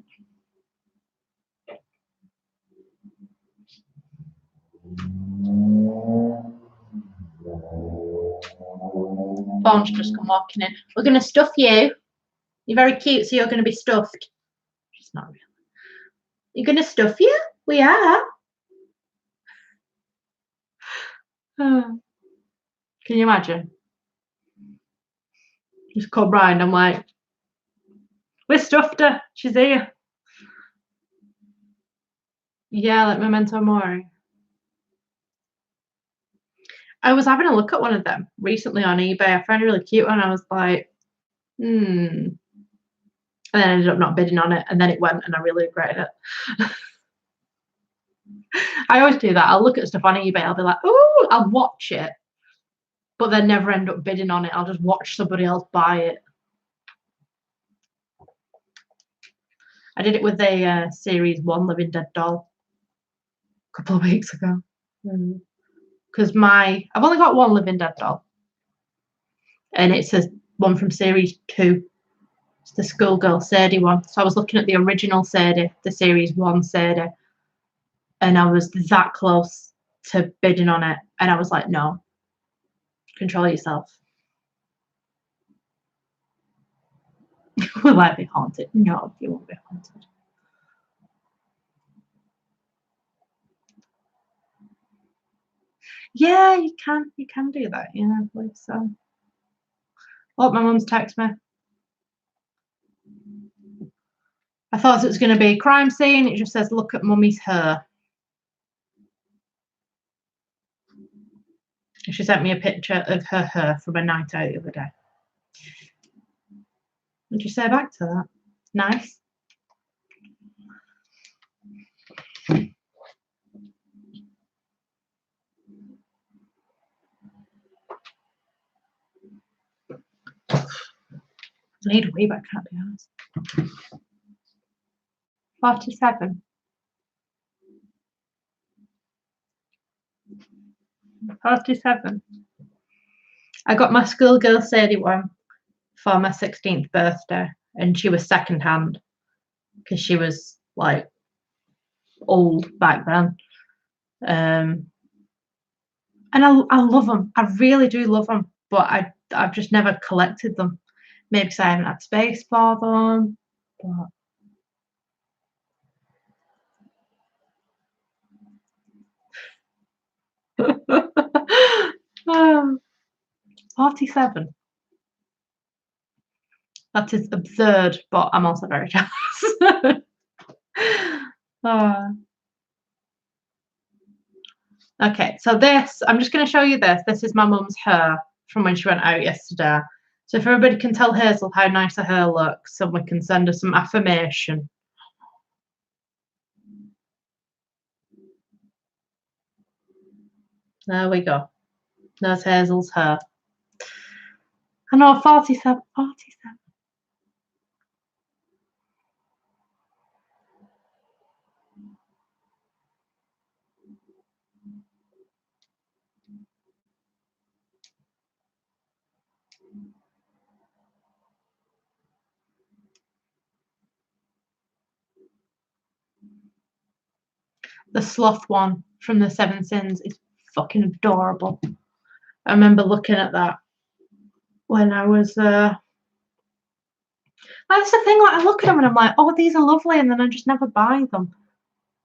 Fawn's just come walking in. We're going to stuff you. You're very cute, so you're going to be stuffed. She's not really. You're going to stuff you? We are. Can you imagine? Just come round. I'm like, we stuffed her. She's here. Yeah, like Memento Mori. I was having a look at one of them recently on eBay. I found a really cute one. I was like, And then I ended up not bidding on it, and then it went, and I really regretted it. I always do that. I'll look at stuff on eBay. I'll be like, "Ooh," I'll watch it, but then never end up bidding on it. I'll just watch somebody else buy it. I did it with a Series 1 Living Dead doll a couple of weeks ago. Because I've only got one Living Dead doll, and it's a one from Series 2. It's the Schoolgirl Sadie one. So I was looking at the original Sadie, the Series 1 Sadie, and I was that close to bidding on it, and I was like, no, control yourself. Will I be haunted? No, you won't be haunted. Yeah, you can do that. Yeah, I believe so. Oh, my mum's text me. I thought it was going to be a crime scene. It just says, look at mummy's hair. She sent me a picture of her hair from a night out the other day. What'd you say back to that? Nice. I need a wee, but I can't be honest. 47. 47. I got my Schoolgirl Sadie one for my 16th birthday, and she was second hand because she was like old back then. And I love them. I really do love them, but I've just never collected them. Maybe because I haven't had space for them. But 47. That is absurd, but I'm also very jealous. Okay, so this, I'm just going to show you this. This is my mum's hair from when she went out yesterday. So if everybody can tell Hazel how nice her hair looks, so we can send her some affirmation. There we go. There's Hazel's hair. I know, 47. 47. The sloth one from the Seven Sins is fucking adorable. I remember looking at that when I was that's the thing, like I look at them and I'm like, oh, these are lovely, and then I just never buy them.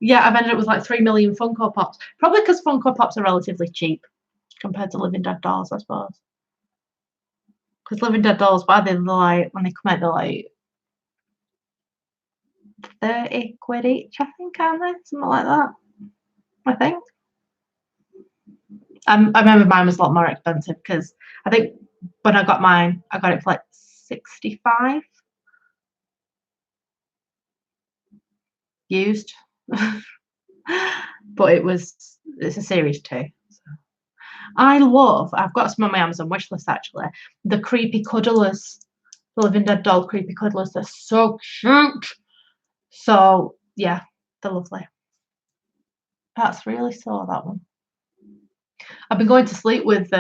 Yeah, I've ended up with like 3 million Funko Pops. Probably because Funko Pops are relatively cheap compared to Living Dead dolls, I suppose. Because Living Dead dolls, why they're like, when they come out, they're like 30 quid each, I think, aren't they? Something like that. I think. I remember mine was a lot more expensive because I think when I got mine, I got it for like 65 used. But it's a series 2. So. I've got some on my Amazon wish list actually, the creepy cuddlers, the Living Dead doll creepy cuddlers. They're so cute. So yeah, they're lovely. That's really sore, that one. I've been going to sleep with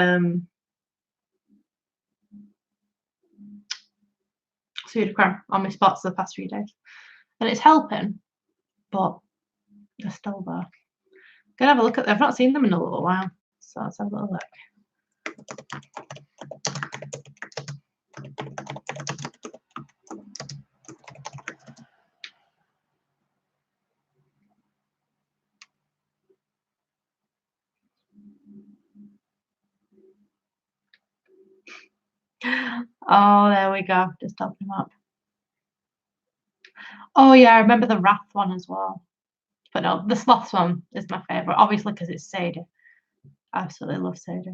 pseudocreme on my spots the past few days. And it's helping, but they're still there. Gonna have a look at them. I've not seen them in a little while. So let's have a little look. Oh, there we go. Just open them up. Oh yeah, I remember the Wrath one as well. But no, the Sloths one is my favourite, obviously because it's Sadie. I absolutely love Sadie.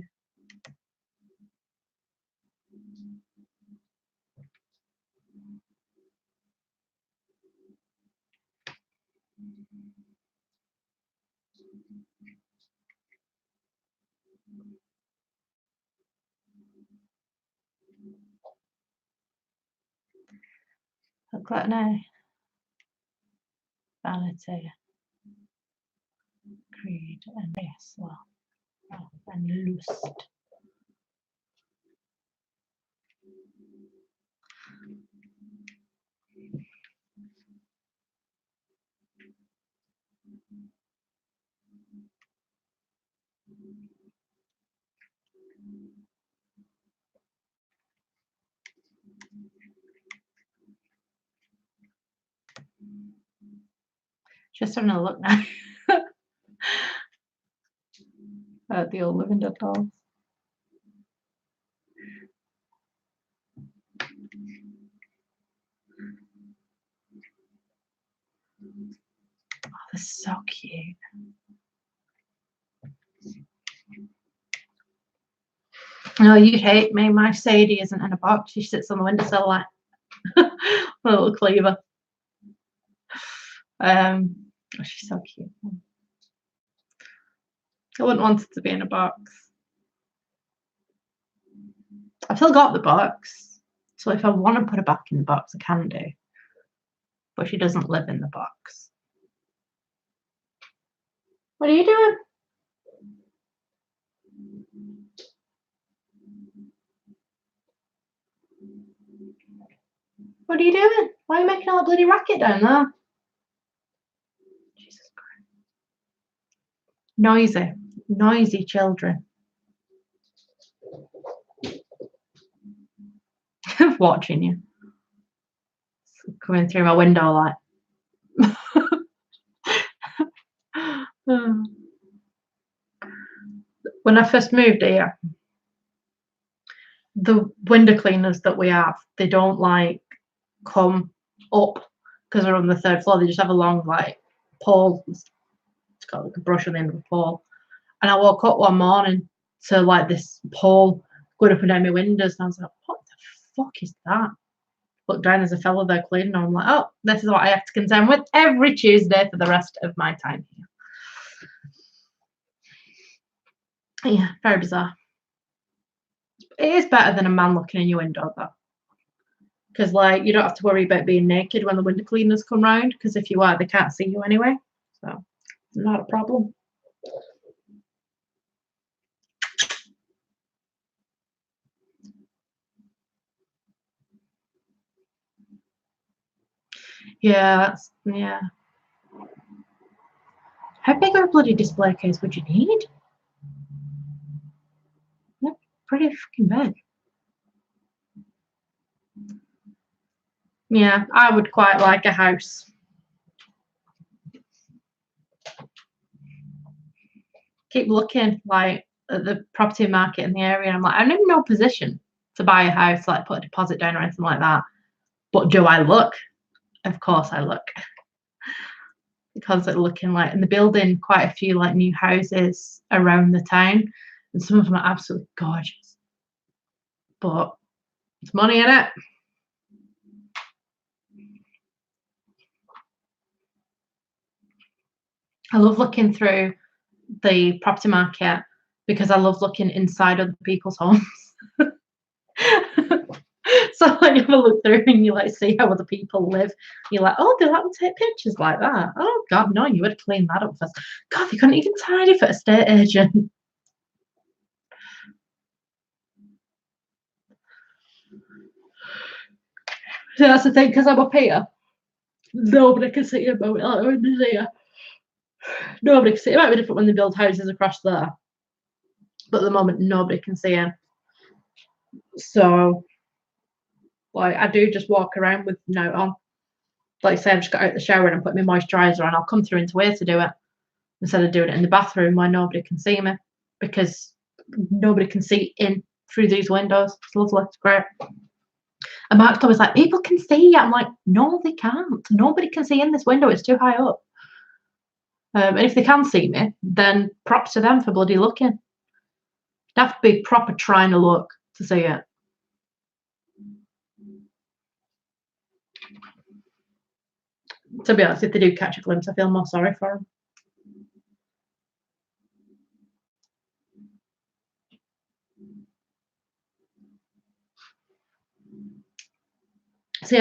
Gluttony, vanity, greed, and yes, well, and lust. Just having a look now at the old living dead dolls. Oh, they're so cute. No, you'd hate me. My Sadie isn't in a box. She sits on the windowsill like a little cleaver. Oh, she's so cute. I wouldn't want it to be in a box. I've still got the box, so if I want to put her back in the box, I can do. But she doesn't live in the box. What are you doing? What are you doing? Why are you making all a bloody racket down there? Jesus Christ. Noisy. Noisy children. Watching you. Coming through my window like. When I first moved here, the window cleaners that we have, they don't like come up because we're on the 3rd floor. They just have a long like pole. It's got like a brush on the end of the pole. And I woke up one morning to like this pole going up and down my windows, and I was like, what the fuck is that? Looked down, there's a fellow there cleaning, and I'm like, oh, this is what I have to contend with every Tuesday for the rest of my time here. Yeah, very bizarre. It is better than a man looking in your window though, because like you don't have to worry about being naked when the window cleaners come round, because if you are, they can't see you anyway, so not a problem. Yeah, yeah. How big of a bloody display case would you need? They're pretty fucking big. Yeah, I would quite like a house. Keep looking like at the property market in the area, and I'm like, I'm in no position to buy a house, like put a deposit down or anything like that. But do I look? Of course I look. Because they're looking like, and they're building quite a few like new houses around the town, and some of them are absolutely gorgeous. But it's money in it. I love looking through the property market because I love looking inside other people's homes. So like you have a look through and you like see how other people live. You're like, oh, do that and take pictures like that? Oh God, no, you would clean that up first. God, they couldn't even tidy for a estate agent. That's the thing, because I'm up here. Nobody can see him. Nobody can see. It might be different when they build houses across there, but at the moment nobody can see him. So, like, I do just walk around with no on. Like I say, I just got out the shower and put my moisturiser on. I'll come through into here to do it instead of doing it in the bathroom where nobody can see me, because nobody can see in through these windows. It's lovely. It's great. And Mark's always like, people can see you. I'm like, no, they can't. Nobody can see in this window. It's too high up. And if they can see me, then props to them for bloody looking. They have to be proper trying to look to see it. To be honest, if they do catch a glimpse, I feel more sorry for them. See,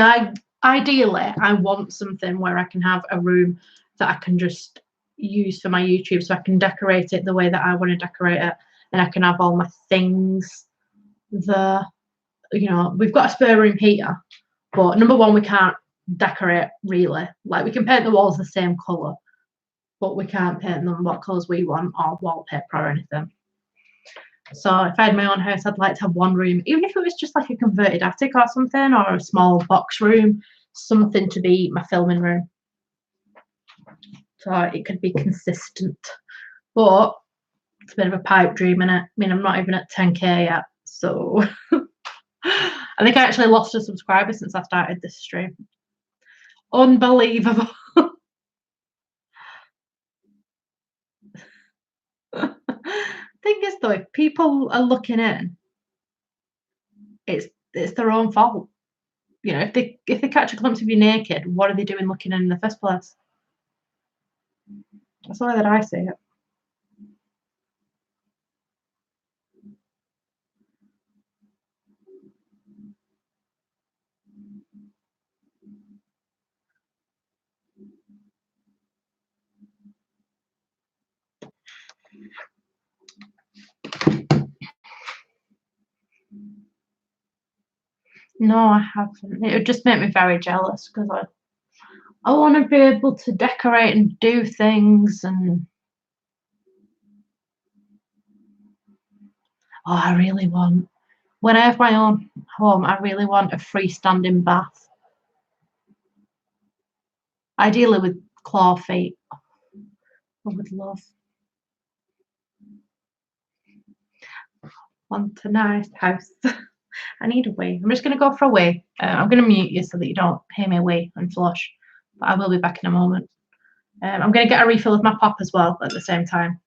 ideally, I want something where I can have a room that I can just use for my YouTube, so I can decorate it the way that I want to decorate it, and I can have all my things there. You know, we've got a spare room here, but number one, we can't decorate really. Like, we can paint the walls the same colour, but we can't paint them what colours we want or wallpaper or anything. So if I had my own house, I'd like to have one room, even if it was just like a converted attic or something, or a small box room, something to be my filming room. So it could be consistent. But it's a bit of a pipe dream, innit? I mean, I'm not even at 10k yet, so I think I actually lost a subscriber since I started this stream. Unbelievable. Thing is, though, if people are looking in, it's their own fault. You know, if they catch a glimpse of you naked, what are they doing looking in the first place? That's the way that I see it. No, I haven't. It would just make me very jealous, because I want to be able to decorate and do things, and I really want, when I have my own home, I really want a freestanding bath. Ideally with claw feet. I would love. Want a nice house. I need a wee. I'm just going to go for a wee. I'm going to mute you so that you don't hear me wee and flush. But I will be back in a moment. I'm going to get a refill of my pop as well at the same time.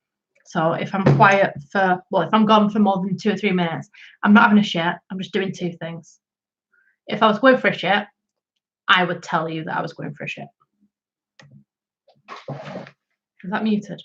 So if I'm quiet for, well, if I'm gone for more than 2 or 3 minutes, I'm not having a shit. I'm just doing 2 things. If I was going for a shit, I would tell you that I was going for a shit. Is that muted?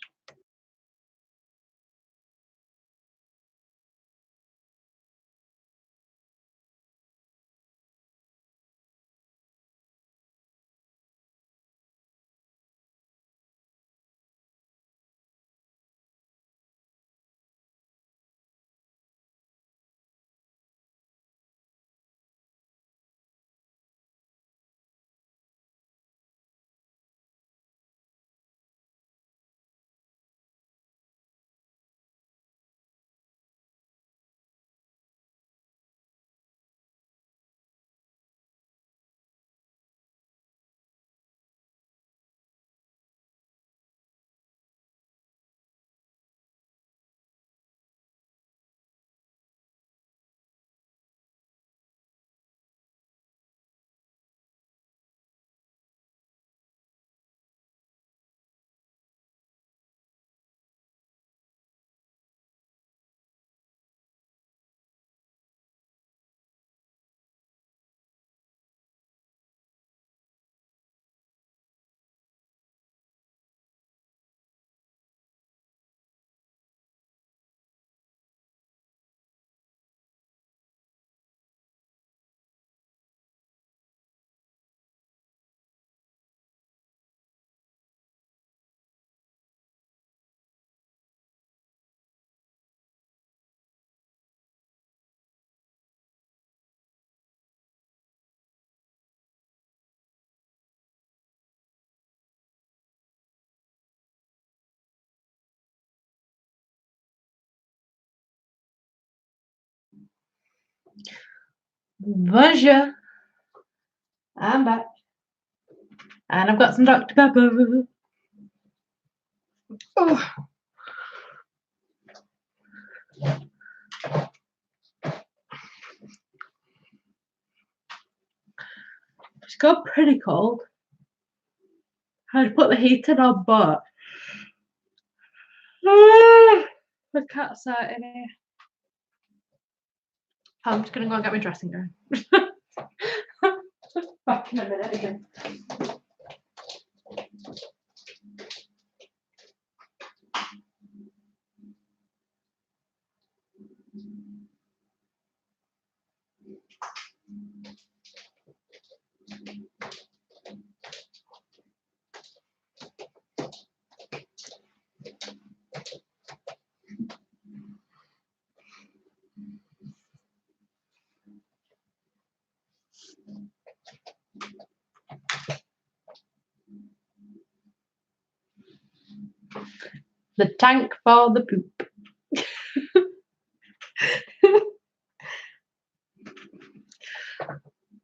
Bonjour. I'm back. And I've got some Dr. Pepper. Oh. It's got pretty cold. I had to put the heating on, but the cat's out in here. I'm just gonna go and get my dressing gown. Back in a minute again. The tank for the poop.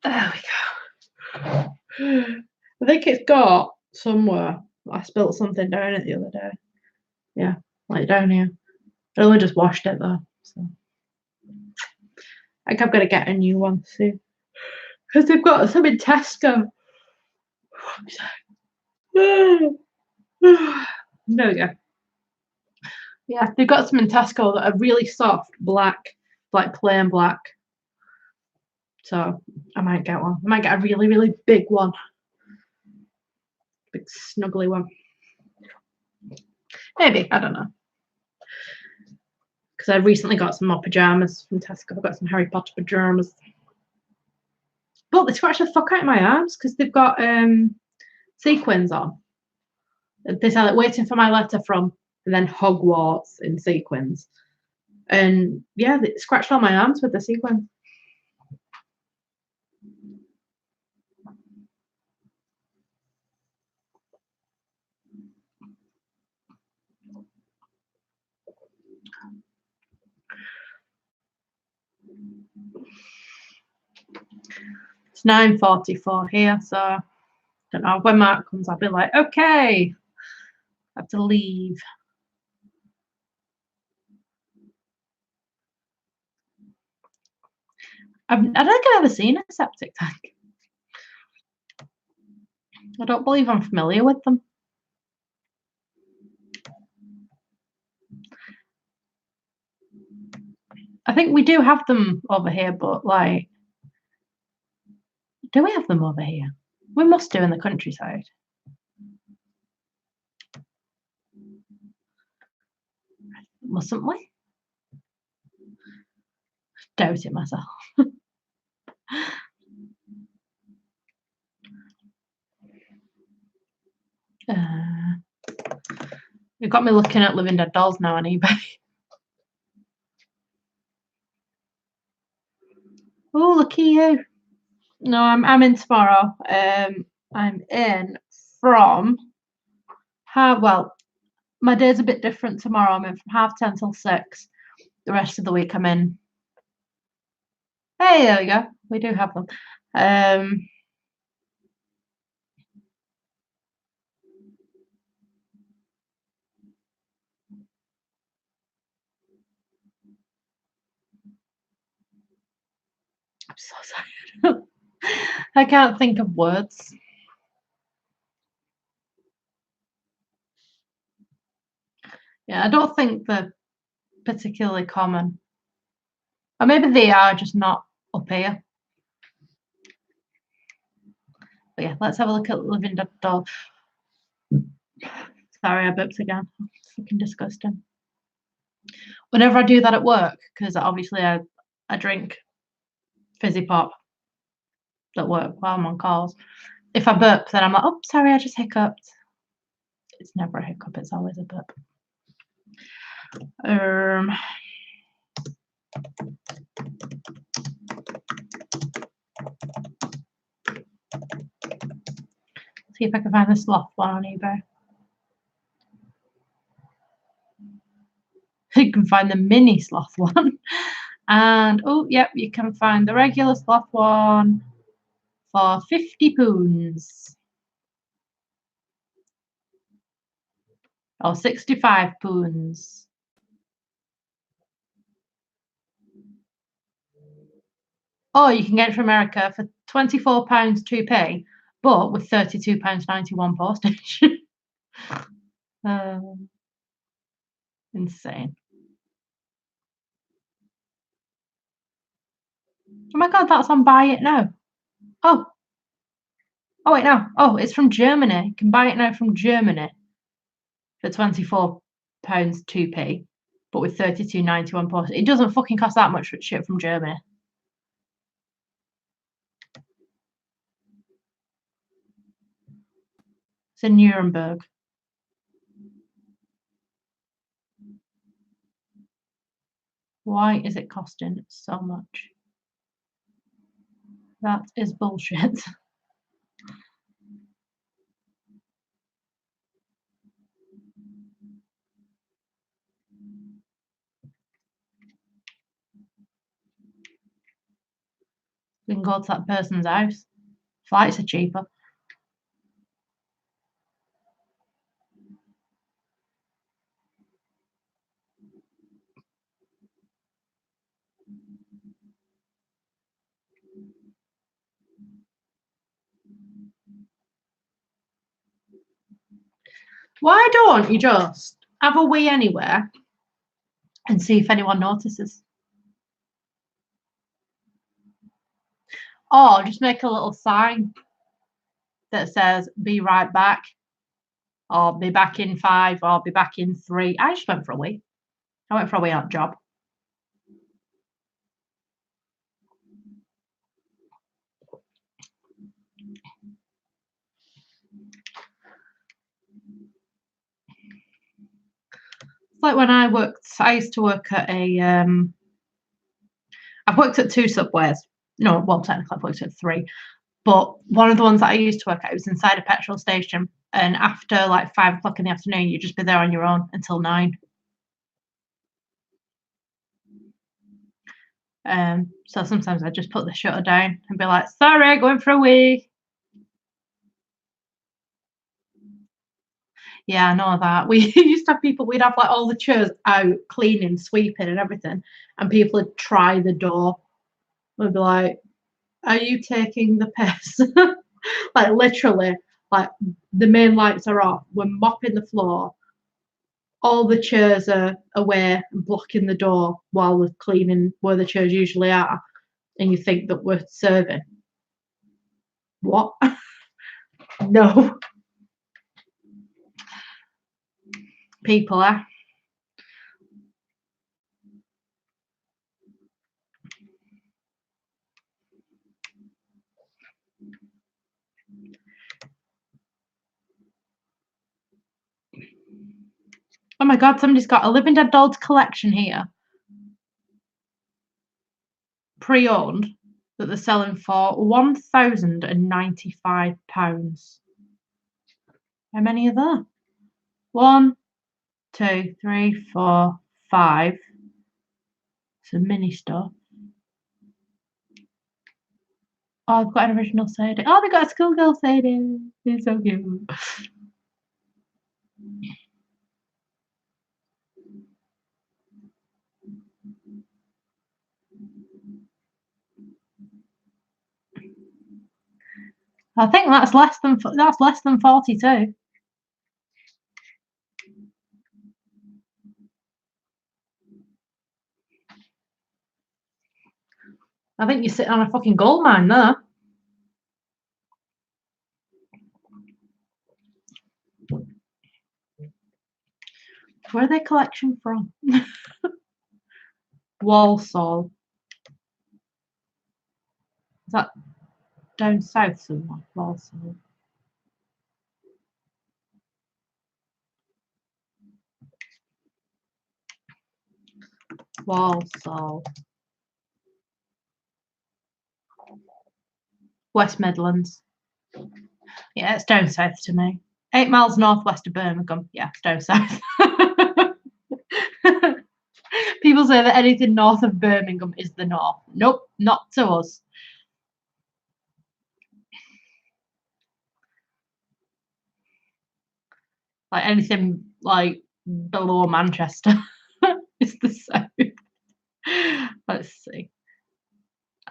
There we go. I think it's got somewhere. I spilt something down it the other day. Yeah, like down here. I only just washed it though. So I think I'm gonna get a new one soon. Because they've got some in Tesco. There we go. Yeah, they've got some in Tesco that are really soft, black, like plain black. So I might get one. I might get a really, really big one. Big snuggly one. Maybe, I don't know. Because I recently got some more pajamas from Tesco. I've got some Harry Potter pajamas. But they scratch the fuck out of my arms because they've got sequins on. They say like waiting for my letter from, and then Hogwarts in sequins. And yeah, they scratched all my arms with the sequins. It's 9:44 here, so I don't know when Mark comes. I'll be like, okay, I have to leave. I don't think I've ever seen a septic tank. I don't believe I'm familiar with them. I think we do have them over here, but like, do we have them over here? We must do in the countryside. Mustn't we? Doubt it myself. You've got me looking at living dead dolls now on eBay. Oh, look at you. No, I'm in tomorrow. I'm in from well, my day's a bit different tomorrow. I'm in from 10:30 till 6. The rest of the week I'm in. Hey, there we go. We do have them. I'm so sorry. I can't think of words. Yeah, I don't think they're particularly common. Or maybe they are, just not up here. But yeah, let's have a look at living dead doll. Sorry, I burped again. Fucking disgusting. Whenever I do that at work, because obviously I drink fizzy pop at work while I'm on calls. If I burp, then I'm like, oh, sorry, I just hiccuped. It's never a hiccup, it's always a burp. See if I can find the sloth one on eBay. You can find the mini sloth one. And oh, yep, you can find the regular sloth one for 50 pounds. Or 65 pounds. Or you can get it from America for £24 2p, but with £32.91 postage. Insane. Oh my god, that's on Buy It Now. Oh. Oh wait, no. Oh, it's from Germany. You can buy it now from Germany for £24 2p, but with £32.91 postage. It doesn't fucking cost that much for shit from Germany. It's in Nuremberg. Why is it costing so much? That is bullshit. We can go to that person's house. Flights are cheaper. Why don't you just have a wee anywhere and see if anyone notices? Or just make a little sign that says, be right back, or be back in 5, or be back in 3. I just went for a wee. I went for a wee on job. Like when I used to work at I've worked at 2 subways. No, well, technically I've worked at 3. But one of the ones that I used to work at, it was inside a petrol station. And after like 5 o'clock in the afternoon, you'd just be there on your own until 9. So sometimes I just put the shutter down and be like, sorry, going for a wee. Yeah, I know that. We used to have people, we'd have like all the chairs out, cleaning, sweeping and everything. And people would try the door. We'd be like, are you taking the piss? Like literally, like the main lights are off. We're mopping the floor. All the chairs are away and blocking the door while we're cleaning where the chairs usually are. And you think that we're serving. What? No. People, eh? Oh my god, somebody's got a Living Dead Dolls collection here. Pre-owned that they're selling for £1,095. How many are there? 1, 2, 3, 4, 5. Some mini stuff. Oh, I've got an original Sadie. Oh, they've got a schoolgirl Sadie. It's so cute. I think that's less than 42. I think you're sitting on a fucking gold mine there. Where are they collection from? Walsall. Is that down south somewhere? Walsall. Walsall. West Midlands. Yeah, it's down south to me. 8 miles northwest of Birmingham. Yeah, it's down south. People say that anything north of Birmingham is the north. Nope, not to us. Like anything like below Manchester is the south. Let's see.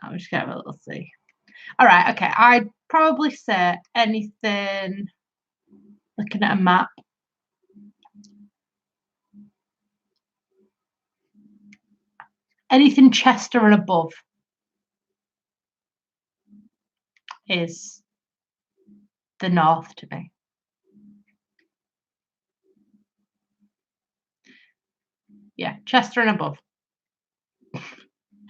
I'm just gonna have a little see. All right, okay. I'd probably say anything. Looking at a map. Anything Chester and above is the north to me. Yeah, Chester and above.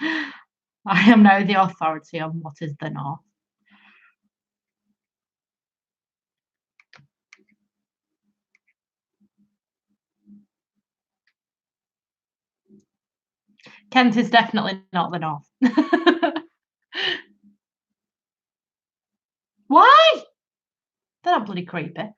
I am now the authority on what is the north. Kent is definitely not the north. Why? They're not bloody creepy.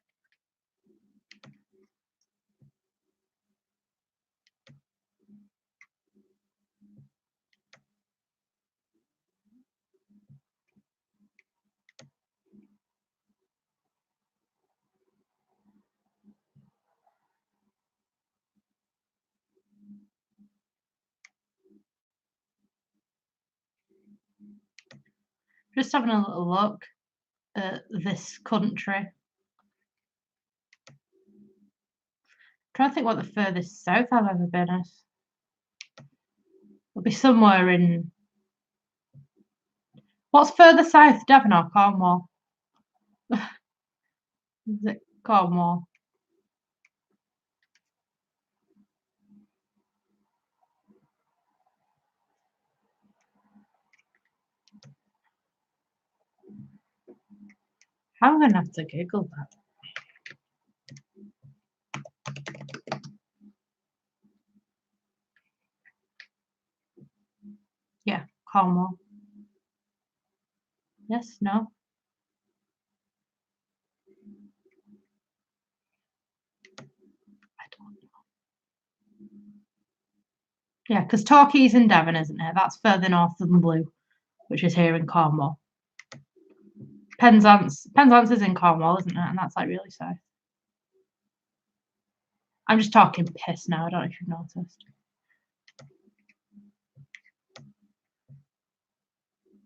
Just having a little look at this country. Trying to think what the furthest south I've ever been is. It'll be somewhere in. What's further south, Devon or Cornwall? Is it Cornwall? I'm gonna have to Google that. Yeah, Cornwall. Yes, no. I don't know. Yeah, because Torquay's in Devon, isn't it? That's further north than Blue, which is here in Cornwall. Penzance is in Cornwall, isn't it? And that's like really south. I'm just talking piss now. I don't know if you've noticed.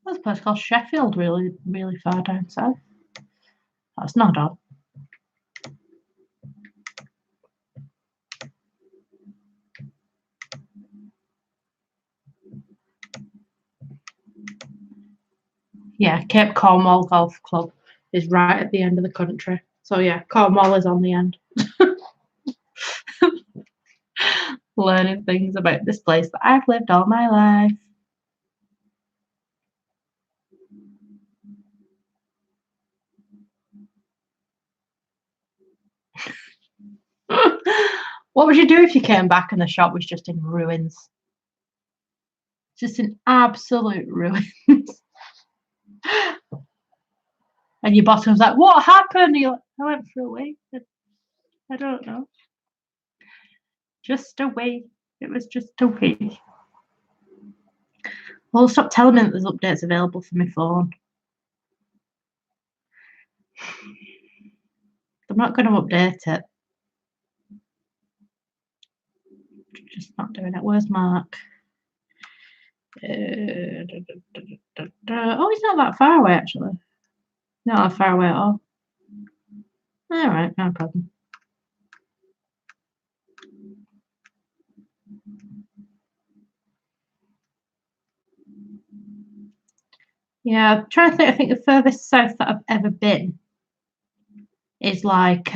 There's a place called Sheffield, really, really far down south. That's not odd. Yeah, Cape Cornwall Golf Club is right at the end of the country. So yeah, Cornwall is on the end. Learning things about this place that I've lived all my life. What would you do if you came back and the shop was just in ruins? Just in absolute ruins. And your boss was like, "What happened?" You're like, "I went for a week. I don't know. Just a week. It was just a week." Well, stop telling me that there's updates available for my phone. I'm not going to update it. Just not doing it. Where's Mark? Oh, he's not that far away, actually. Not that far away at all. All right, no problem. Yeah, I'm trying to think. I think the furthest south that I've ever been is like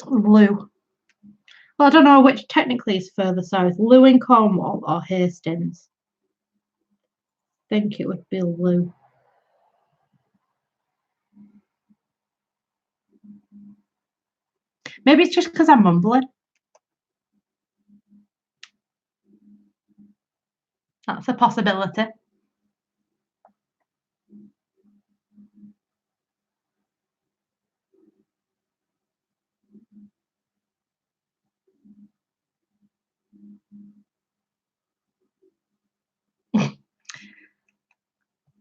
Lou. Well, I don't know which technically is further south, Lou in Cornwall or Hastings. I think it would be Lou. Maybe it's just because I'm mumbling. That's a possibility.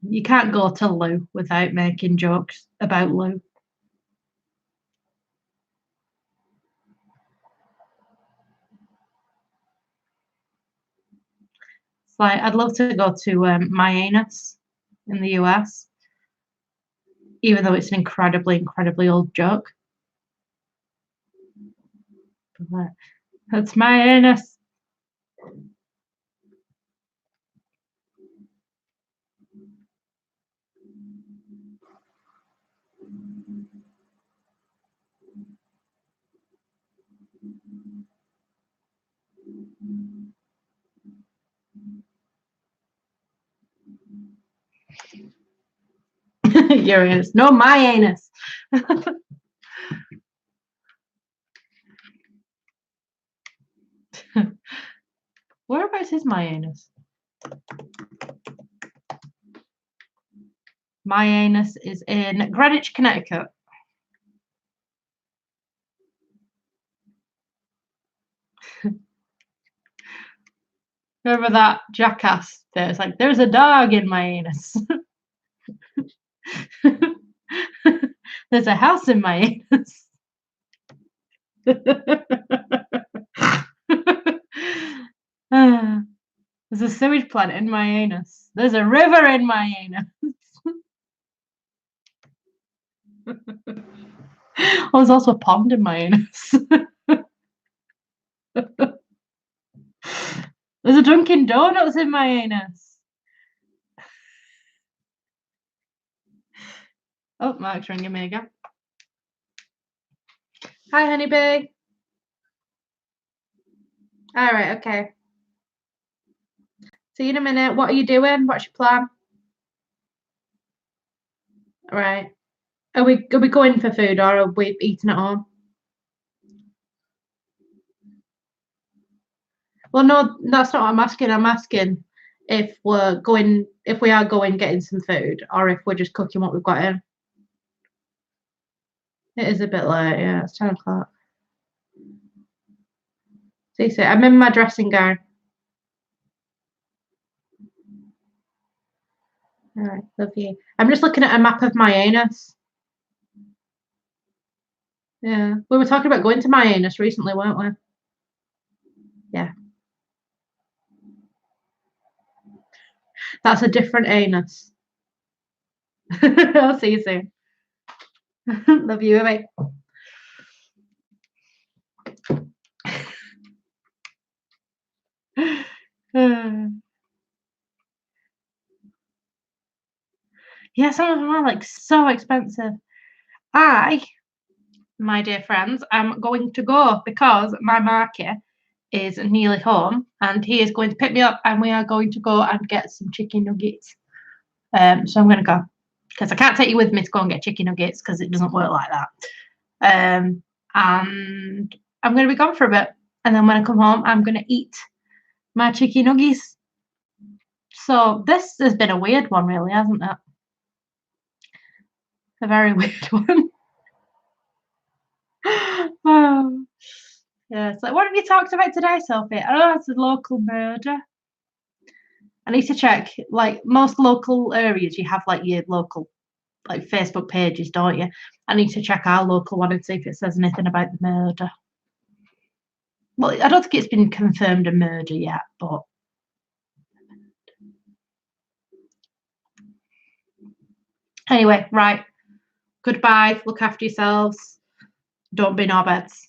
You can't go to Lou without making jokes about Lou. It's like, I'd love to go to my anus in the US, even though it's an incredibly, incredibly old joke. But that's my anus. Your anus. No, my anus. Whereabouts is my anus? My anus is in Greenwich, Connecticut. Remember that jackass that was like, there's a dog in my anus. There's a house in my anus. There's a sewage plant in my anus. There's a river in my anus. Oh, there's also a pond in my anus. There's a Dunkin' Donuts in my anus. Oh, Mark's ringing me again. Hi, honeybee. All right, okay. See you in a minute. What are you doing? What's your plan? All right. Are we going for food or are we eating at home? Well, no, that's not what I'm asking. I'm asking if we are going getting some food or if we're just cooking what we've got in. It is a bit late, yeah, it's 10 o'clock. See, I'm in my dressing gown. All right, love you. I'm just looking at a map of my anus. Yeah, we were talking about going to my anus recently, weren't we? Yeah. That's a different anus. I'll see you soon. Love you, bye. Yeah, some of them are like so expensive. My dear friends, I'm going to go because my market is nearly home and he is going to pick me up and we are going to go and get some chicken nuggets. So I'm going to go because I can't take you with me to go and get chicken nuggets because it doesn't work like that. And I'm going to be gone for a bit. And then when I come home, I'm going to eat my chicken nuggets. So this has been a weird one, really, hasn't it? A very weird one. Oh. Yeah, it's like, what have you talked about today, Sophie? Oh, it's a local murder. I need to check, like most local areas, you have like your local like Facebook pages, don't you? I need to check our local one and see if it says anything about the murder. Well, I don't think it's been confirmed a murder yet, but anyway, right. Goodbye. Look after yourselves. Don't be knobheads.